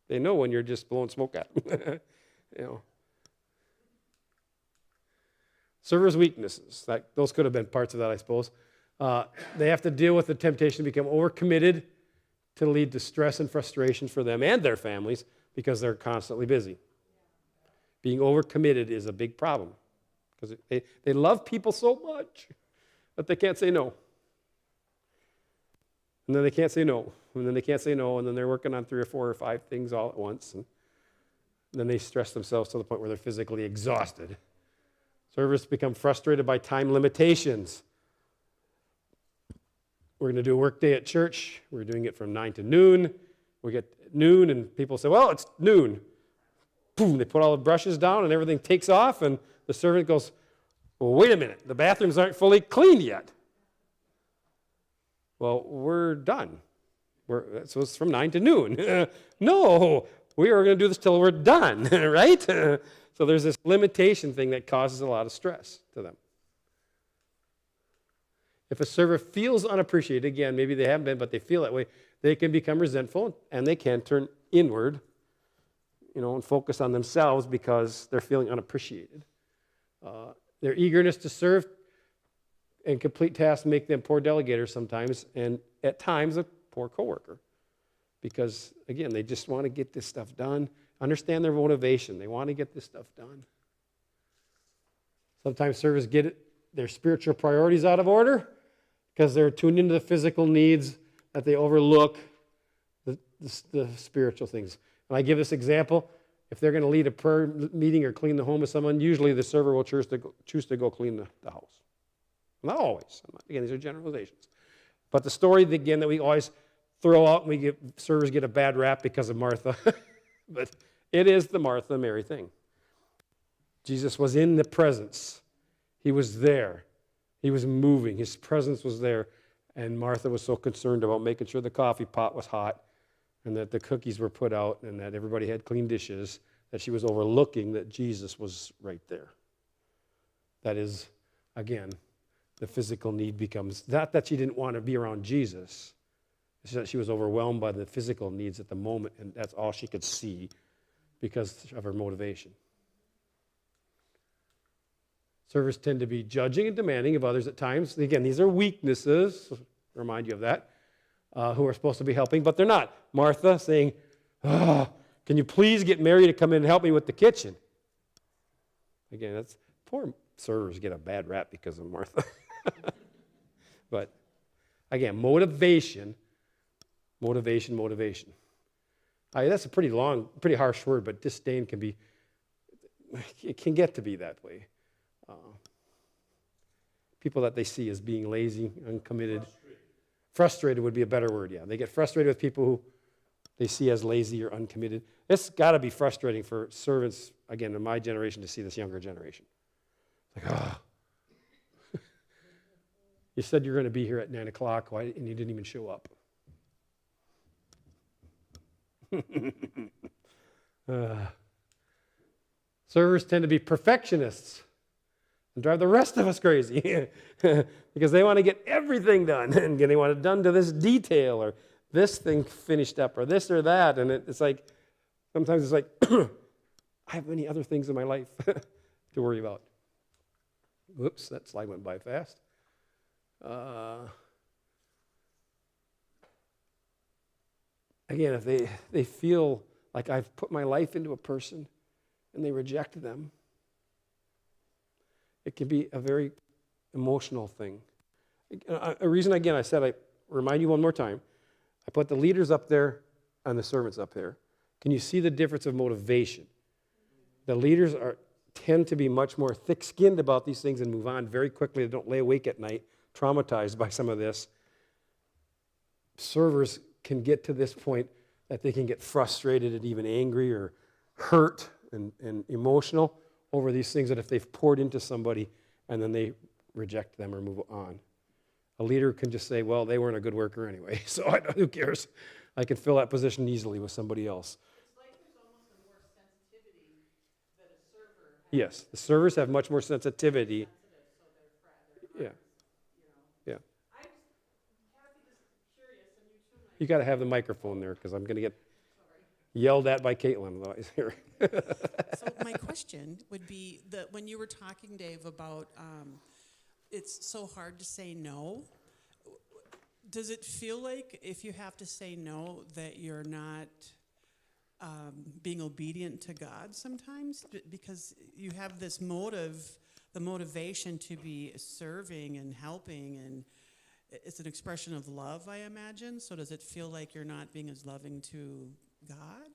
They know when you're just blowing smoke at them. Servers' weaknesses, those could have been parts of that, I suppose. They have to deal with the temptation to become overcommitted, to lead to stress and frustration for them and their families because they're constantly busy. Being overcommitted is a big problem because they love people so much that they can't say no. And then they can't say no, and then they can't say no, and then they're working on 3 or 4 or 5 things all at once, and then they stress themselves to the point where they're physically exhausted. Servers become frustrated by time limitations. We're going to do a work day at church. We're doing it from 9 to noon. We get noon, and people say, well, it's noon. boom, they put all the brushes down and everything takes off, and the servant goes, well, wait a minute, the bathrooms aren't fully cleaned yet. Well, we're done. So it's from 9 to noon. No, we are going to do this till we're done, right? So there's this limitation thing that causes a lot of stress to them. If a server feels unappreciated, again, maybe they haven't been, but they feel that way, they can become resentful and they can turn inward, and focus on themselves because they're feeling unappreciated. Their eagerness to serve and complete tasks make them poor delegators sometimes, and at times a poor coworker. Because, again, they just want to get this stuff done. Understand their motivation. They want to get this stuff done. Sometimes servers get their spiritual priorities out of order because they're tuned into the physical needs that they overlook the spiritual things. And I give this example. If they're going to lead a prayer meeting or clean the home of someone, usually the server will choose to go clean the house. Not always. Again, these are generalizations. But the story, again, that we always throw out, and servers get a bad rap because of Martha. But it is the Martha and Mary thing. Jesus was in the presence. He was there. He was moving. His presence was there. And Martha was so concerned about making sure the coffee pot was hot and that the cookies were put out and that everybody had clean dishes, that she was overlooking that Jesus was right there. That is, again, the physical need becomes, not that she didn't want to be around Jesus, it's that she was overwhelmed by the physical needs at the moment, and that's all she could see because of her motivation. Servers tend to be judging and demanding of others at times. Again, these are weaknesses, remind you of that, who are supposed to be helping, but they're not. Martha saying, can you please get Mary to come in and help me with the kitchen? Again, that's poor servers get a bad rap because of Martha. But again, motivation. That's a pretty long, pretty harsh word, but disdain it can get to be that way. People that they see as being lazy, uncommitted. Frustrated would be a better word, yeah. They get frustrated with people who they see as lazy or uncommitted. It's got to be frustrating for servants, again, in my generation, to see this younger generation. It's like, you said you're going to be here at 9 o'clock, and you didn't even show up. Servers tend to be perfectionists and drive the rest of us crazy because they want to get everything done and they want it done to this detail or this thing finished up or this or that. And it's like, sometimes it's like, I have many other things in my life to worry about. Whoops, that slide went by fast. Again, if they feel like I've put my life into a person and they reject them, it can be a very emotional thing. A reason, again, I said, I remind you one more time, I put the leaders up there and the servants up there. Can you see the difference of motivation? The leaders tend to be much more thick-skinned about these things and move on very quickly. They don't lay awake at night, traumatized by some of this. Servers can get to this point that they can get frustrated and even angry or hurt and emotional over these things that if they've poured into somebody and then they reject them or move on. A leader can just say, well, they weren't a good worker anyway, so who cares? I can fill that position easily with somebody else. It's like there's almost a more sensitivity that a server has. Yes, the servers have much more sensitivity. So they're Yeah. Yeah. I'm Kathy, just curious, and you too, Mike. You got to have the microphone there because I'm going to get yelled at by Caitlin otherwise here. So my question would be that when you were talking, Dave, about it's so hard to say no, does it feel like if you have to say no that you're not being obedient to God sometimes? Because you have this the motivation to be serving and helping, and it's an expression of love, I imagine. So does it feel like you're not being as loving to God?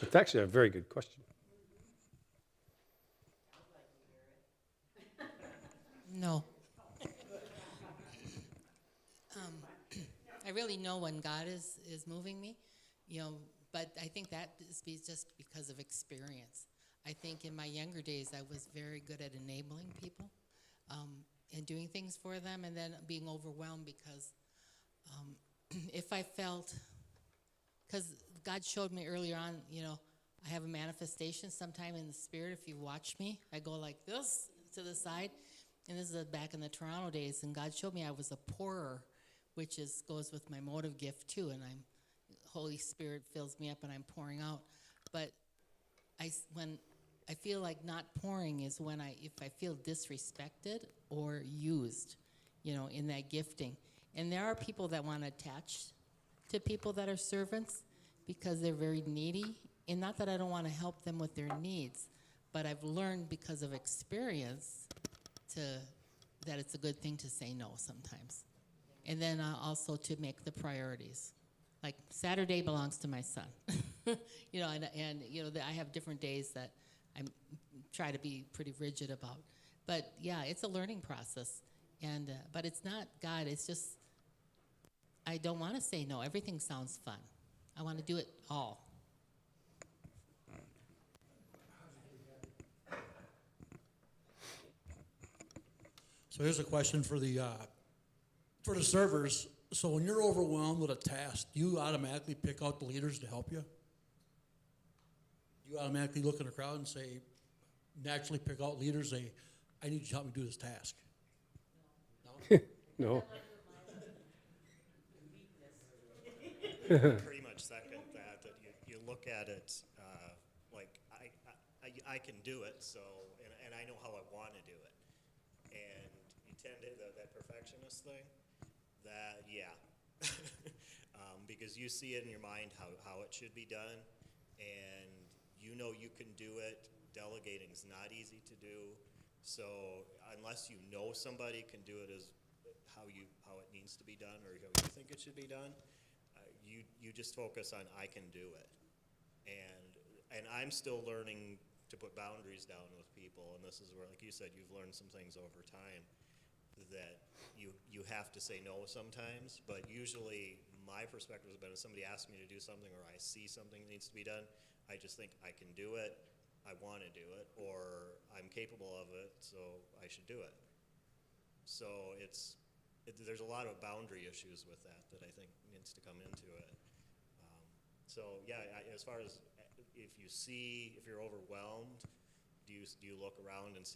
It's actually a very good question. No. I really know when God is moving me, but but I think that is just because of experience. I think in my younger days, I was very good at enabling people and doing things for them, and then being overwhelmed because if I felt, because God showed me earlier on, I have a manifestation sometime in the spirit. If you watch me, I go like this to the side, and this is back in the Toronto days, and God showed me I was a pourer, which goes with my motive gift too, and Holy Spirit fills me up and I'm pouring out. But when I feel like not pouring is when if I feel disrespected or used, in that gifting. And there are people that want to attach to people that are servants because they're very needy. And not that I don't want to help them with their needs, but I've learned because of experience that it's a good thing to say no sometimes. And then also to make the priorities. Like Saturday belongs to my son. And I have different days that I try to be pretty rigid about. But yeah, it's a learning process. And but it's not God, it's just, I don't want to say no. Everything sounds fun. I want to do it all. So here's a question for the servers. So when you're overwhelmed with a task, do you automatically pick out the leaders to help you? Do you automatically look in the crowd and say, naturally pick out leaders, say, I need you to help me do this task? No. Pretty much second that you look at it like I can do it, so and I know how I want to do it, and you tend to that perfectionist thing. That because you see it in your mind how it should be done, and you can do it. Delegating's not easy to do, so unless you know somebody can do it as how it needs to be done or how you think it should be done, you just focus on I can do it, and I'm still learning to put boundaries down with people, and this is where, like you said, you've learned some things over time that you have to say no sometimes, but usually my perspective has been if somebody asks me to do something or I see something that needs to be done, I just think I can do it, I want to do it, or I'm capable of it, so I should do it. So there's a lot of boundary issues with that I think needs to come into it. So yeah, as far as if you're overwhelmed, do you look around and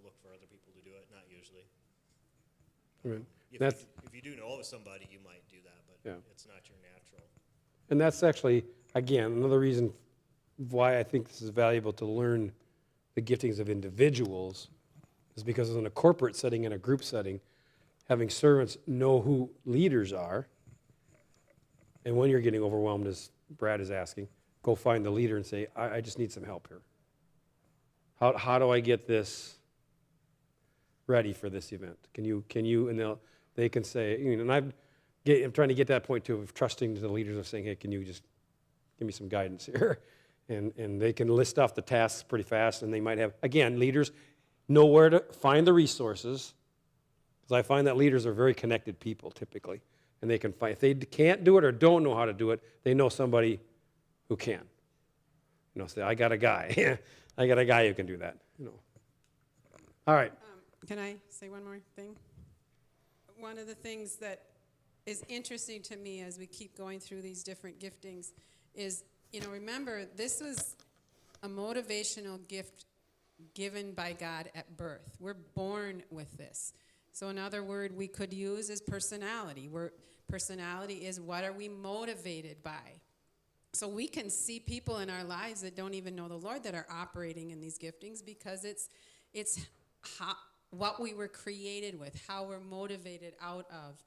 look for other people to do it? Not usually. Right. If you do know of somebody, you might do that, but Yeah. it's not your natural. And that's actually, again, another reason why I think this is valuable to learn the giftings of individuals is because in a corporate setting, in a group setting, having servants know who leaders are, and when you're getting overwhelmed, as Brad is asking, go find the leader and say, I just need some help here. How do I get this ready for this event? Can you, and they can say, and I'm trying to get that point too of trusting the leaders of saying, hey, can you just give me some guidance here? And they can list off the tasks pretty fast, and they might have, again, leaders know where to find the resources, because I find that leaders are very connected people typically, and they can find, if they can't do it or don't know how to do it, they know somebody who can. Say, I got a guy. I got a guy who can do that. All right. Can I say one more thing? One of the things that is interesting to me as we keep going through these different giftings is, remember, this was a motivational gift given by God at birth. We're born with this. So another word we could use is personality. Personality is what are we motivated by? So we can see people in our lives that don't even know the Lord that are operating in these giftings because it's what we were created with, how we're motivated out of.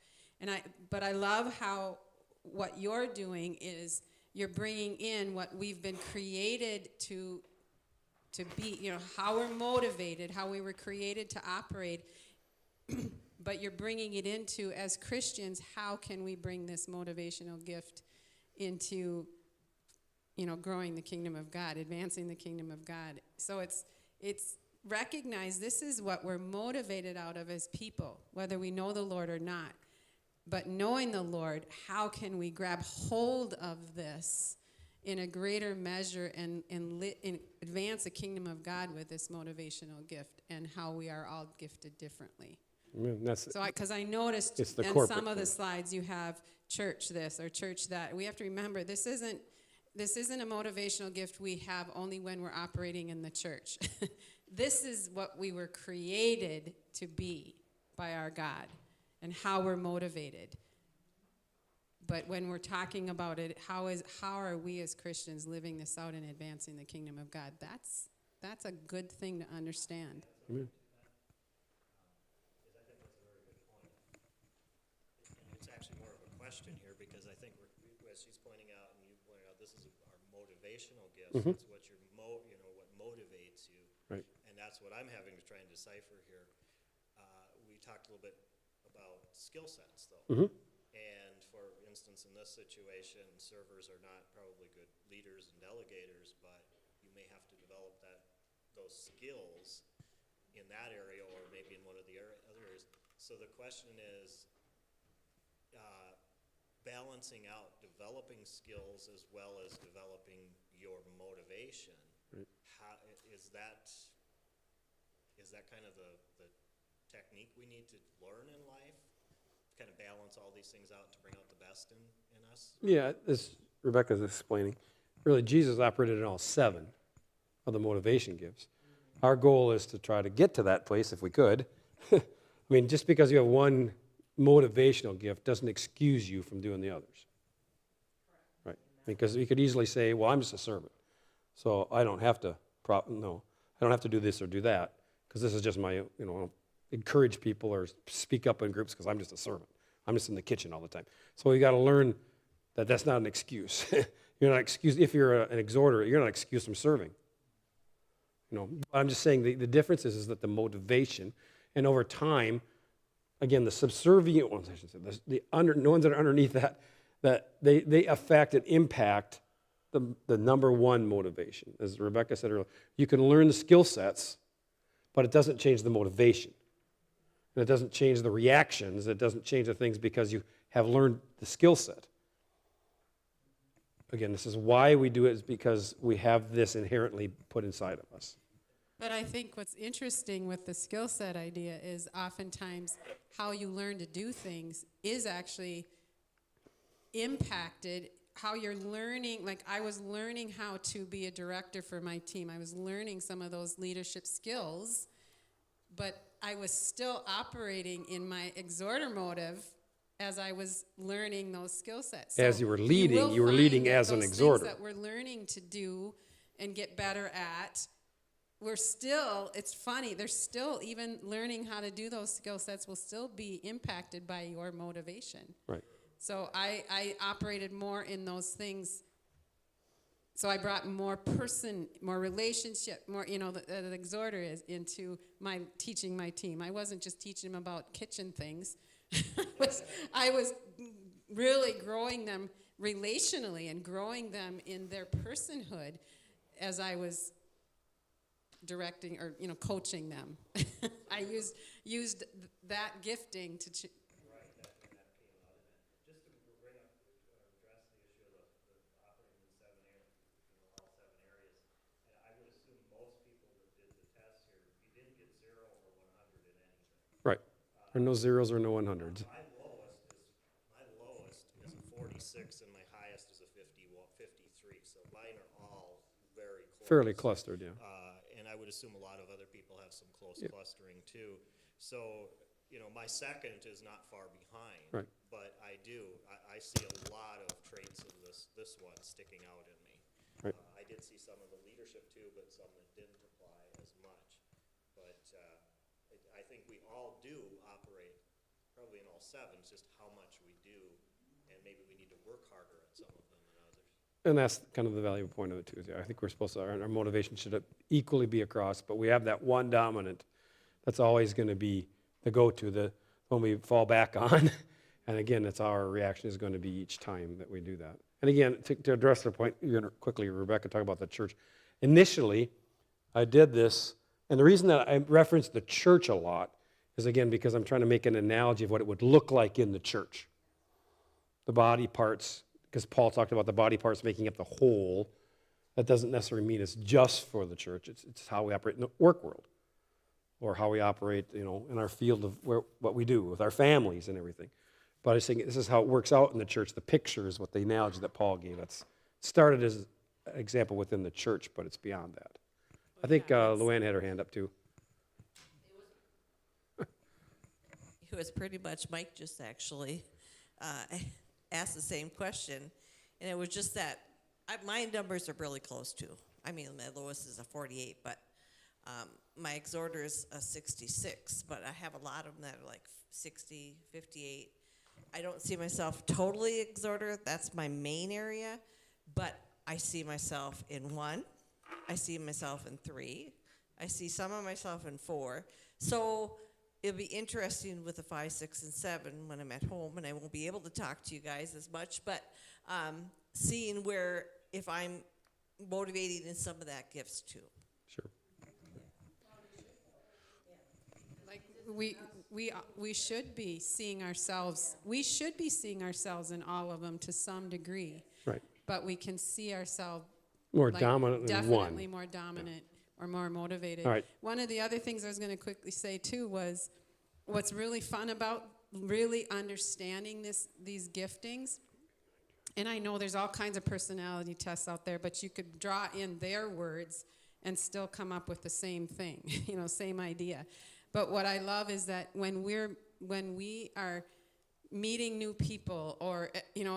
But I love how what you're doing is you're bringing in what we've been created to be, how we're motivated, how we were created to operate. But you're bringing it into, as Christians, how can we bring this motivational gift into, growing the kingdom of God, advancing the kingdom of God. So it's recognize this is what we're motivated out of as people, whether we know the Lord or not. But knowing the Lord, how can we grab hold of this in a greater measure and advance the kingdom of God with this motivational gift and how we are all gifted differently. That's So, because I noticed It's the in corporate some of the thing. slides you have church this or church that. We have to remember this isn't a motivational gift we have only when we're operating in the church. This is what we were created to be by our God and how we're motivated. But when we're talking about it, how are we as Christians living this out and advancing the kingdom of God? That's a good thing to understand. Amen. Because I think that's a very good point. And it's actually more of a question here because I think, as she's pointing out and you pointed out, this is our motivational gifts. Mhm. It's what what motivates you. Right. And that's what I'm having to try and decipher here. We talked a little bit about skill sets, though. Mhm. And for instance, in this situation, servers are not probably good leaders and delegators, but you may have to develop those skills in that area or maybe in one of the other areas. So the question is balancing out developing skills as well as developing your motivation. Right. How is that kind of the technique we need to learn in life? Kind of balance all these things out to bring out the best in us? Yeah, as Rebecca's explaining, really Jesus operated in all 7 of the motivation gifts. Our goal is to try to get to that place if we could. I mean, just because you have one motivational gift doesn't excuse you from doing the others. Right? Because you could easily say, well, I'm just a servant, so I don't have to, I don't have to do this or do that, because this is just my, encourage people or speak up in groups because I'm just a servant. I'm just in the kitchen all the time. So you got to learn that that's not an excuse. You're not excused if you're an exhorter. You're not excused from serving. I'm just saying the difference is that the motivation, and over time, again, the subservient ones, I should say, the ones that are underneath that they affect and impact the number one motivation. As Rebecca said earlier, you can learn the skill sets, but it doesn't change the motivation. And it doesn't change the reactions. It doesn't change the things because you have learned the skill set. Again, this is why we do it, is because we have this inherently put inside of us. But I think what's interesting with the skill set idea is oftentimes how you learn to do things is actually impacted. How you're learning, like I was learning how to be a director for my team. I was learning some of those leadership skills, but I was still operating in my exhorter motive as I was learning those skill sets. As you were leading, you were leading as an exhorter. Things that we're learning to do and get better at, we're still, it's funny, they're still, even learning how to do those skill sets will still be impacted by your motivation. Right. So I operated more in those things. So I brought more relationship, more, the exhorter is into my teaching my team. I wasn't just teaching them about kitchen things. I was really growing them relationally and growing them in their personhood as I was directing or coaching them. I used that gifting to. Right, that came out in it. Just to bring up, address the issue of the operating in 7 areas, all 7 areas. And I would assume most people that did the test here, you didn't get 0 or 100 in anything. Right. There are no zeros or no 100s. My lowest is a 46, and my highest is a 53. So mine are all very close. Fairly clustered, yeah. And I would assume a lot of other people have some close Yep. clustering too. So, my second is not far behind. Right. But I see a lot of traits of this one sticking out in me. Right. I did see some of the leadership too, but some that didn't apply as much. But I think we all do operate probably in all 7, it's just how much we do, and maybe we need to work harder at some of them than others. And that's kind of the valuable point of it too. I think we're supposed to, our motivation should equally be across, but we have that one dominant that's always going to be the go-to, the one we fall back on. And again, that's our reaction is going to be each time that we do that. And again, to address the point, quickly, Rebecca talked about the church. Initially, I did this, and the reason that I referenced the church a lot is, again, because I'm trying to make an analogy of what it would look like in the church. The body parts because Paul talked about the body parts making up the whole. That doesn't necessarily mean it's just for the church. It's how we operate in the work world, or how we operate, in our field of what we do with our families and everything. But I was saying this is how it works out in the church. The picture is what the analogy that Paul gave. It started as an example within the church, but it's beyond that. I think Luann had her hand up too. It was pretty much Mike just actually asked the same question, and it was just that my numbers are really close too. I mean, my lowest is a 48, but my exhorter is a 66, but I have a lot of them that are like 60, 58. I don't see myself totally exhorter. That's my main area, but I see myself in 1. I see myself in 3. I see some of myself in 4. So it'll be interesting with the 5, 6, and 7 when I'm at home, and I won't be able to talk to you guys as much, but seeing where if I'm motivating in some of that gifts too. Sure. Like we should be seeing ourselves. We should be seeing ourselves in all of them to some degree. Right. But we can see ourselves More dominant than one. definitely more dominant or more motivated. All right. One of the other things I was going to quickly say too was what's really fun about really understanding these giftings. And I know there's all kinds of personality tests out there, but you could draw in their words and still come up with the same thing, same idea. But what I love is that when we are meeting new people or,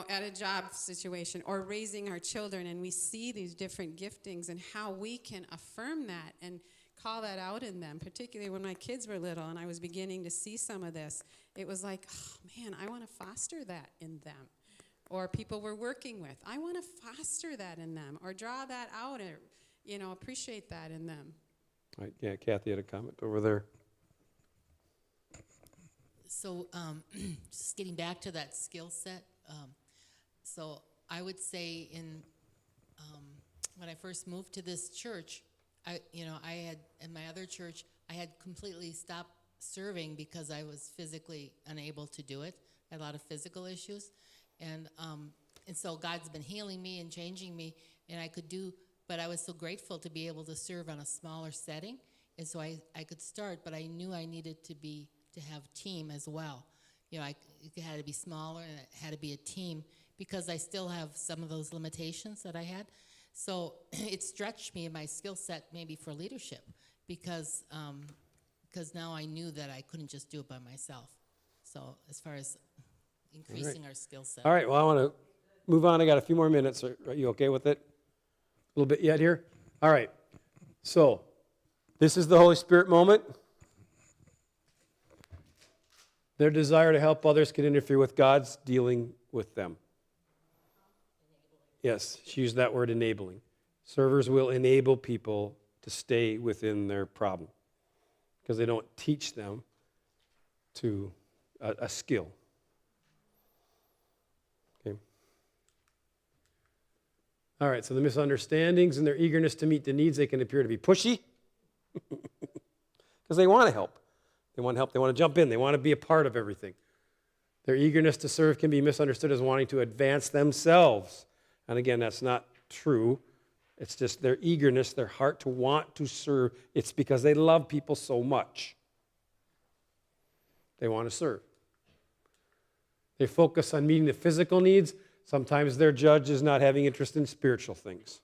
at a job situation or raising our children and we see these different giftings and how we can affirm that and call that out in them, particularly when my kids were little and I was beginning to see some of this, it was like, oh man, I want to foster that in them. Or people we're working with, I want to foster that in them or draw that out or, appreciate that in them. All right, yeah, Kathy had a comment over there. So just getting back to that skill set, so I would say when I first moved to this church, I had, in my other church, I had completely stopped serving because I was physically unable to do it. I had a lot of physical issues. And so God's been healing me and changing me, and but I was so grateful to be able to serve on a smaller setting. And so I could start, but I knew I needed to have team as well. It had to be smaller and it had to be a team because I still have some of those limitations that I had. So it stretched me in my skill set maybe for leadership because now I knew that I couldn't just do it by myself. So as far as increasing our skill set. All right, well, I want to move on. I got a few more minutes. Are you okay with it? A little bit yet here? All right. So this is the Holy Spirit moment. Their desire to help others can interfere with God's dealing with them. Yes, she used that word, enabling. Servers will enable people to stay within their problem because they don't teach them to a skill. Okay. All right, so the misunderstandings and their eagerness to meet the needs, they can appear to be pushy because they want to help. They want help. They want to jump in. They want to be a part of everything. Their eagerness to serve can be misunderstood as wanting to advance themselves. And again, that's not true. It's just their eagerness, their heart to want to serve. It's because they love people so much. They want to serve. They focus on meeting the physical needs. Sometimes their judge is not having interest in spiritual things,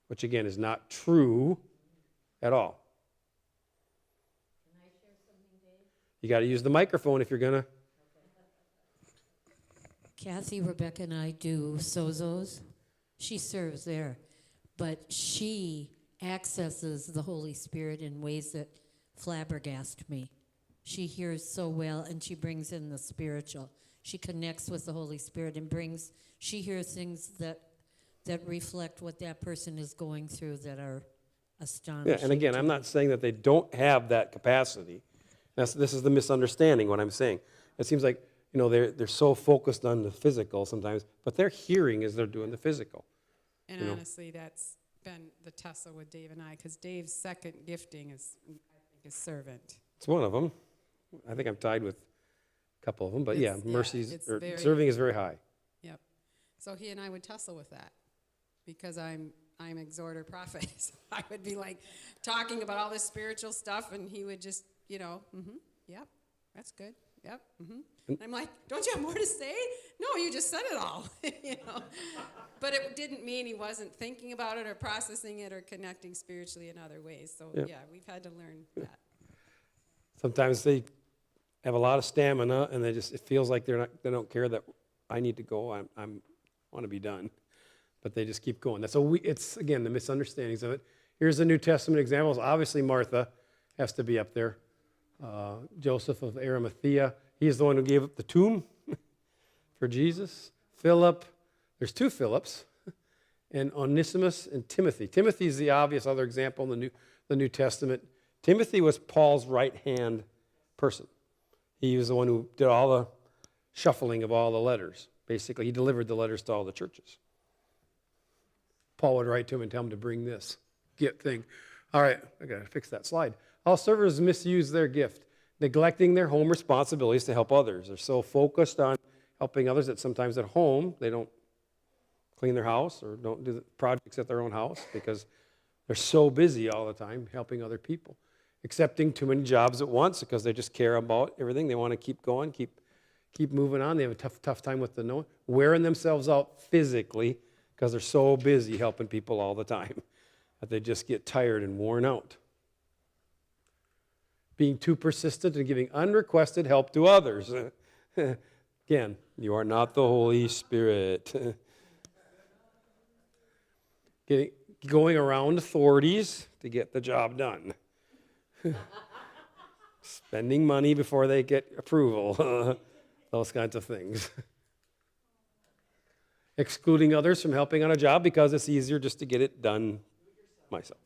which again is not true at all. You got to use the microphone if you're going to. Kathy, Rebecca, and I do Sozos. She serves there. But she accesses the Holy Spirit in ways that flabbergast me. She hears so well, and she brings in the spiritual. She connects with the Holy Spirit and she hears things that reflect what that person is going through that are astonishing. Yeah, and again, I'm not saying that they don't have that capacity. This is the misunderstanding, what I'm saying. It seems like, they're so focused on the physical sometimes, but they're hearing as they're doing the physical. And honestly, that's been the tussle with Dave and I, because Dave's second gifting is, I think, is servant. It's one of them. I think I'm tied with a couple of them, but Mercy's serving is very high. Yep. So he and I would tussle with that because I'm exhorter prophet. So I would be like talking about all this spiritual stuff, and he would just, yep, that's good. Yep. And I'm like, don't you have more to say? No, you just said it all. But it didn't mean he wasn't thinking about it or processing it or connecting spiritually in other ways. So yeah, we've had to learn that. Sometimes they have a lot of stamina, and it feels like they don't care that I need to go. I want to be done, but they just keep going. It's again the misunderstandings of it. Here's the New Testament examples. Obviously, Martha has to be up there. Joseph of Arimathea, he's the one who gave up the tomb for Jesus. Philip, there's two Philips, and Onesimus and Timothy. Timothy is the obvious other example in the New Testament. Timothy was Paul's right-hand person. He was the one who did all the shuffling of all the letters. Basically, he delivered the letters to all the churches. Paul would write to him and tell him to bring this thing. All right, I got to fix that slide. All servers misuse their gift, neglecting their home responsibilities to help others. They're so focused on helping others that sometimes at home they don't clean their house or don't do the projects at their own house because they're so busy all the time helping other people. Accepting too many jobs at once because they just care about everything. They want to keep going, keep moving on. They have a tough time with the no. Wearing themselves out physically because they're so busy helping people all the time that they just get tired and worn out. Being too persistent and giving unrequested help to others. Again, you are not the Holy Spirit. Going around authorities to get the job done. Spending money before they get approval. Those kinds of things. Excluding others from helping on a job because it's easier just to get it done myself.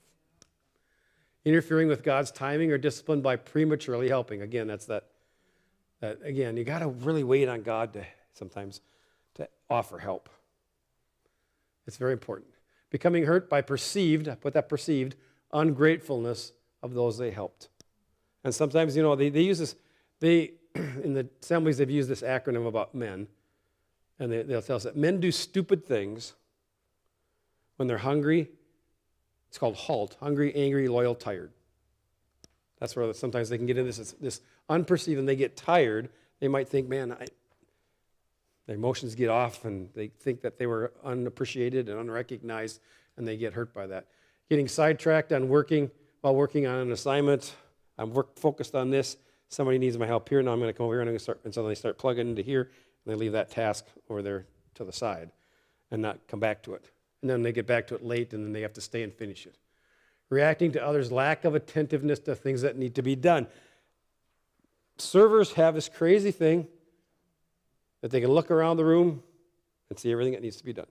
Interfering with God's timing or discipline by prematurely helping. Again, that's that again, you got to really wait on God sometimes to offer help. It's very important. Becoming hurt by perceived, I put that perceived, ungratefulness of those they helped. And sometimes, they use this, in the assemblies, they've used this acronym about men. And they'll tell us that men do stupid things when they're hungry. It's called HALT, hungry, angry, loyal, tired. That's where sometimes they can get into this unperceived, and they get tired. They might think, man, their emotions get off, and they think that they were unappreciated and unrecognized, and they get hurt by that. Getting sidetracked on while working on an assignment. I'm focused on this. Somebody needs my help here. Now I'm going to come over here and suddenly start plugging into here, and they leave that task over there to the side and not come back to it. And then they get back to it late, and then they have to stay and finish it. Reacting to others' lack of attentiveness to things that need to be done. Servers have this crazy thing that they can look around the room and see everything that needs to be done.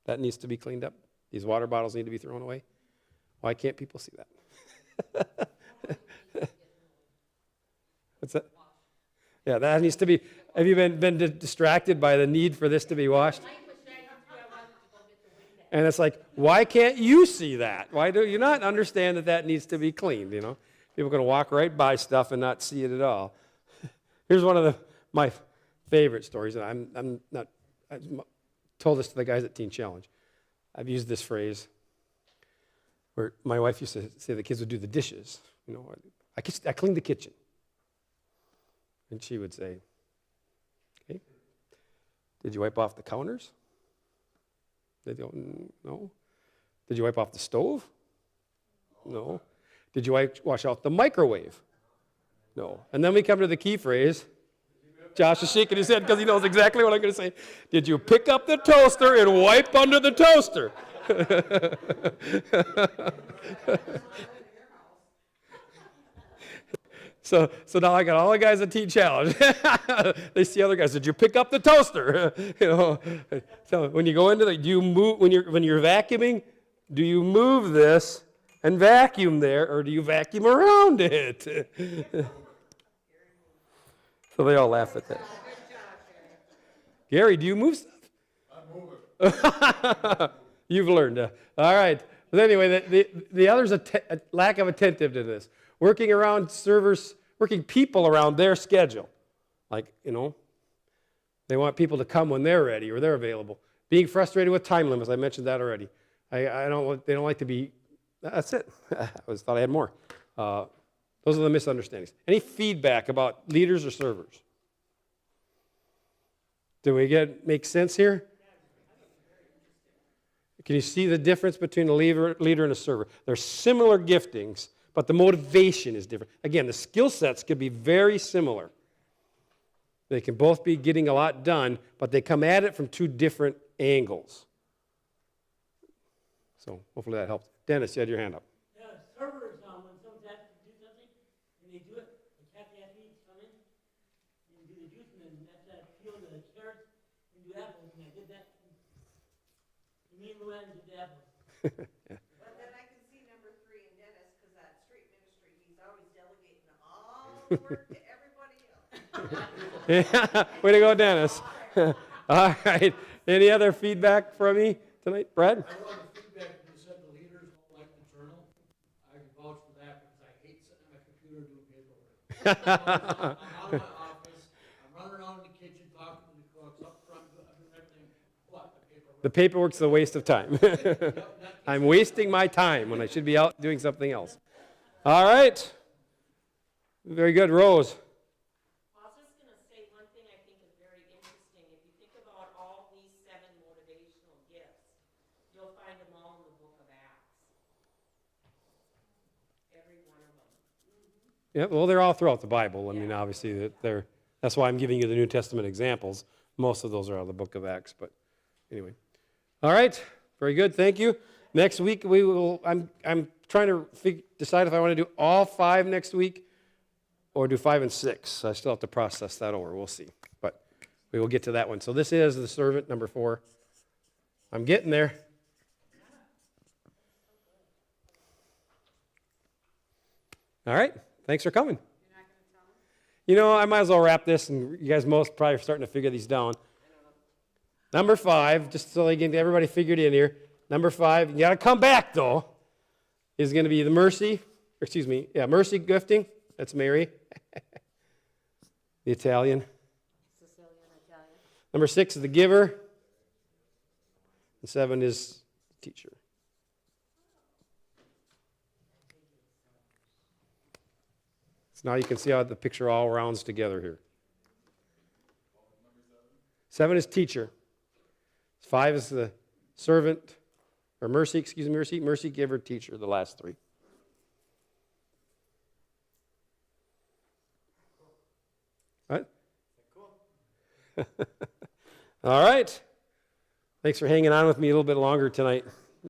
That needs to be cleaned up. These water bottles need to be thrown away. Why can't people see that? What's that? Yeah, that needs to be. Have you been distracted by the need for this to be washed? And it's like, why can't you see that? Why do you not understand that needs to be cleaned? People are going to walk right by stuff and not see it at all. Here's one of my favorite stories, and I told this to the guys at Teen Challenge. I've used this phrase where my wife used to say the kids would do the dishes. I cleaned the kitchen. And she would say, okay, did you wipe off the counters? They'd go, no. Did you wipe off the stove? No. Did you wash out the microwave? No. And then we come to the key phrase. Josh is shaking his head because he knows exactly what I'm going to say. Did you pick up the toaster and wipe under the toaster? So now I got all the guys at Teen Challenge. They see other guys. Did you pick up the toaster? So when you go into do you move when you're vacuuming? Do you move this and vacuum there, or do you vacuum around it? So they all laugh at that. Gary, do you move stuff? I move it. You've learned. All right. But anyway, the other's a lack of attentiveness. Working people around their schedule. Like, They want people to come when they're ready or they're available. Being frustrated with time limits, I mentioned that already. They don't like to be, that's it. I thought I had more. Those are the misunderstandings. Any feedback about leaders or servers? Do we make sense here? Can you see the difference between a leader and a server? They're similar giftings, but the motivation is different. Again, the skill sets could be very similar. They can both be getting a lot done, but they come at it from two different angles. So hopefully that helps. Dennis, you had your hand up. Yeah, servers, when someone's asked to do something, and they do it, like Kathy asked me to come in and do the juice, and then after that, peel the carrots and do apples, and I did that. And me and Luann did the apples. But then I can see number 3 in Dennis, because that street ministry, he's always delegating all the work to everybody else. Yeah, way to go, Dennis. All right. Any other feedback from me tonight, Brad? I want the feedback that you said the leaders don't like the journal. I can vouch for that because I hate sitting at my computer doing paperwork. I'm out of my office. I'm running around in the kitchen talking to the cooks up front. I'm doing everything but the paperwork. The paperwork's a waste of time. I'm wasting my time when I should be out doing something else. All right. Very good, Rose. I was just going to say one thing I think is very interesting. If you think about all these 7 motivational gifts, you'll find them all in the book of Acts. Every one of them. Yeah, well, they're all throughout the Bible. I mean, obviously, that's why I'm giving you the New Testament examples. Most of those are out of the book of Acts, but anyway. All right, very good. Thank you. Next week we will. I'm trying to decide if I want to do all 5 next week or do 5 and 6. I still have to process that over. We'll see, but we will get to that one. So this is the servant number 4. I'm getting there. All right. Thanks for coming. You know, I might as well wrap this, and you guys most probably are starting to figure these down. Number 5, just so they get everybody figured in here. Number 5, you got to come back though. Is going to be the mercy gifting. That's Mary, the Italian. Sicilian Italian. Number 6 is the giver, and 7 is the teacher. So now you can see how the picture all rounds together here. 7 is teacher. 5 is the servant, or mercy giver, teacher, the last 3. What? Cool. All right. Thanks for hanging on with me a little bit longer tonight.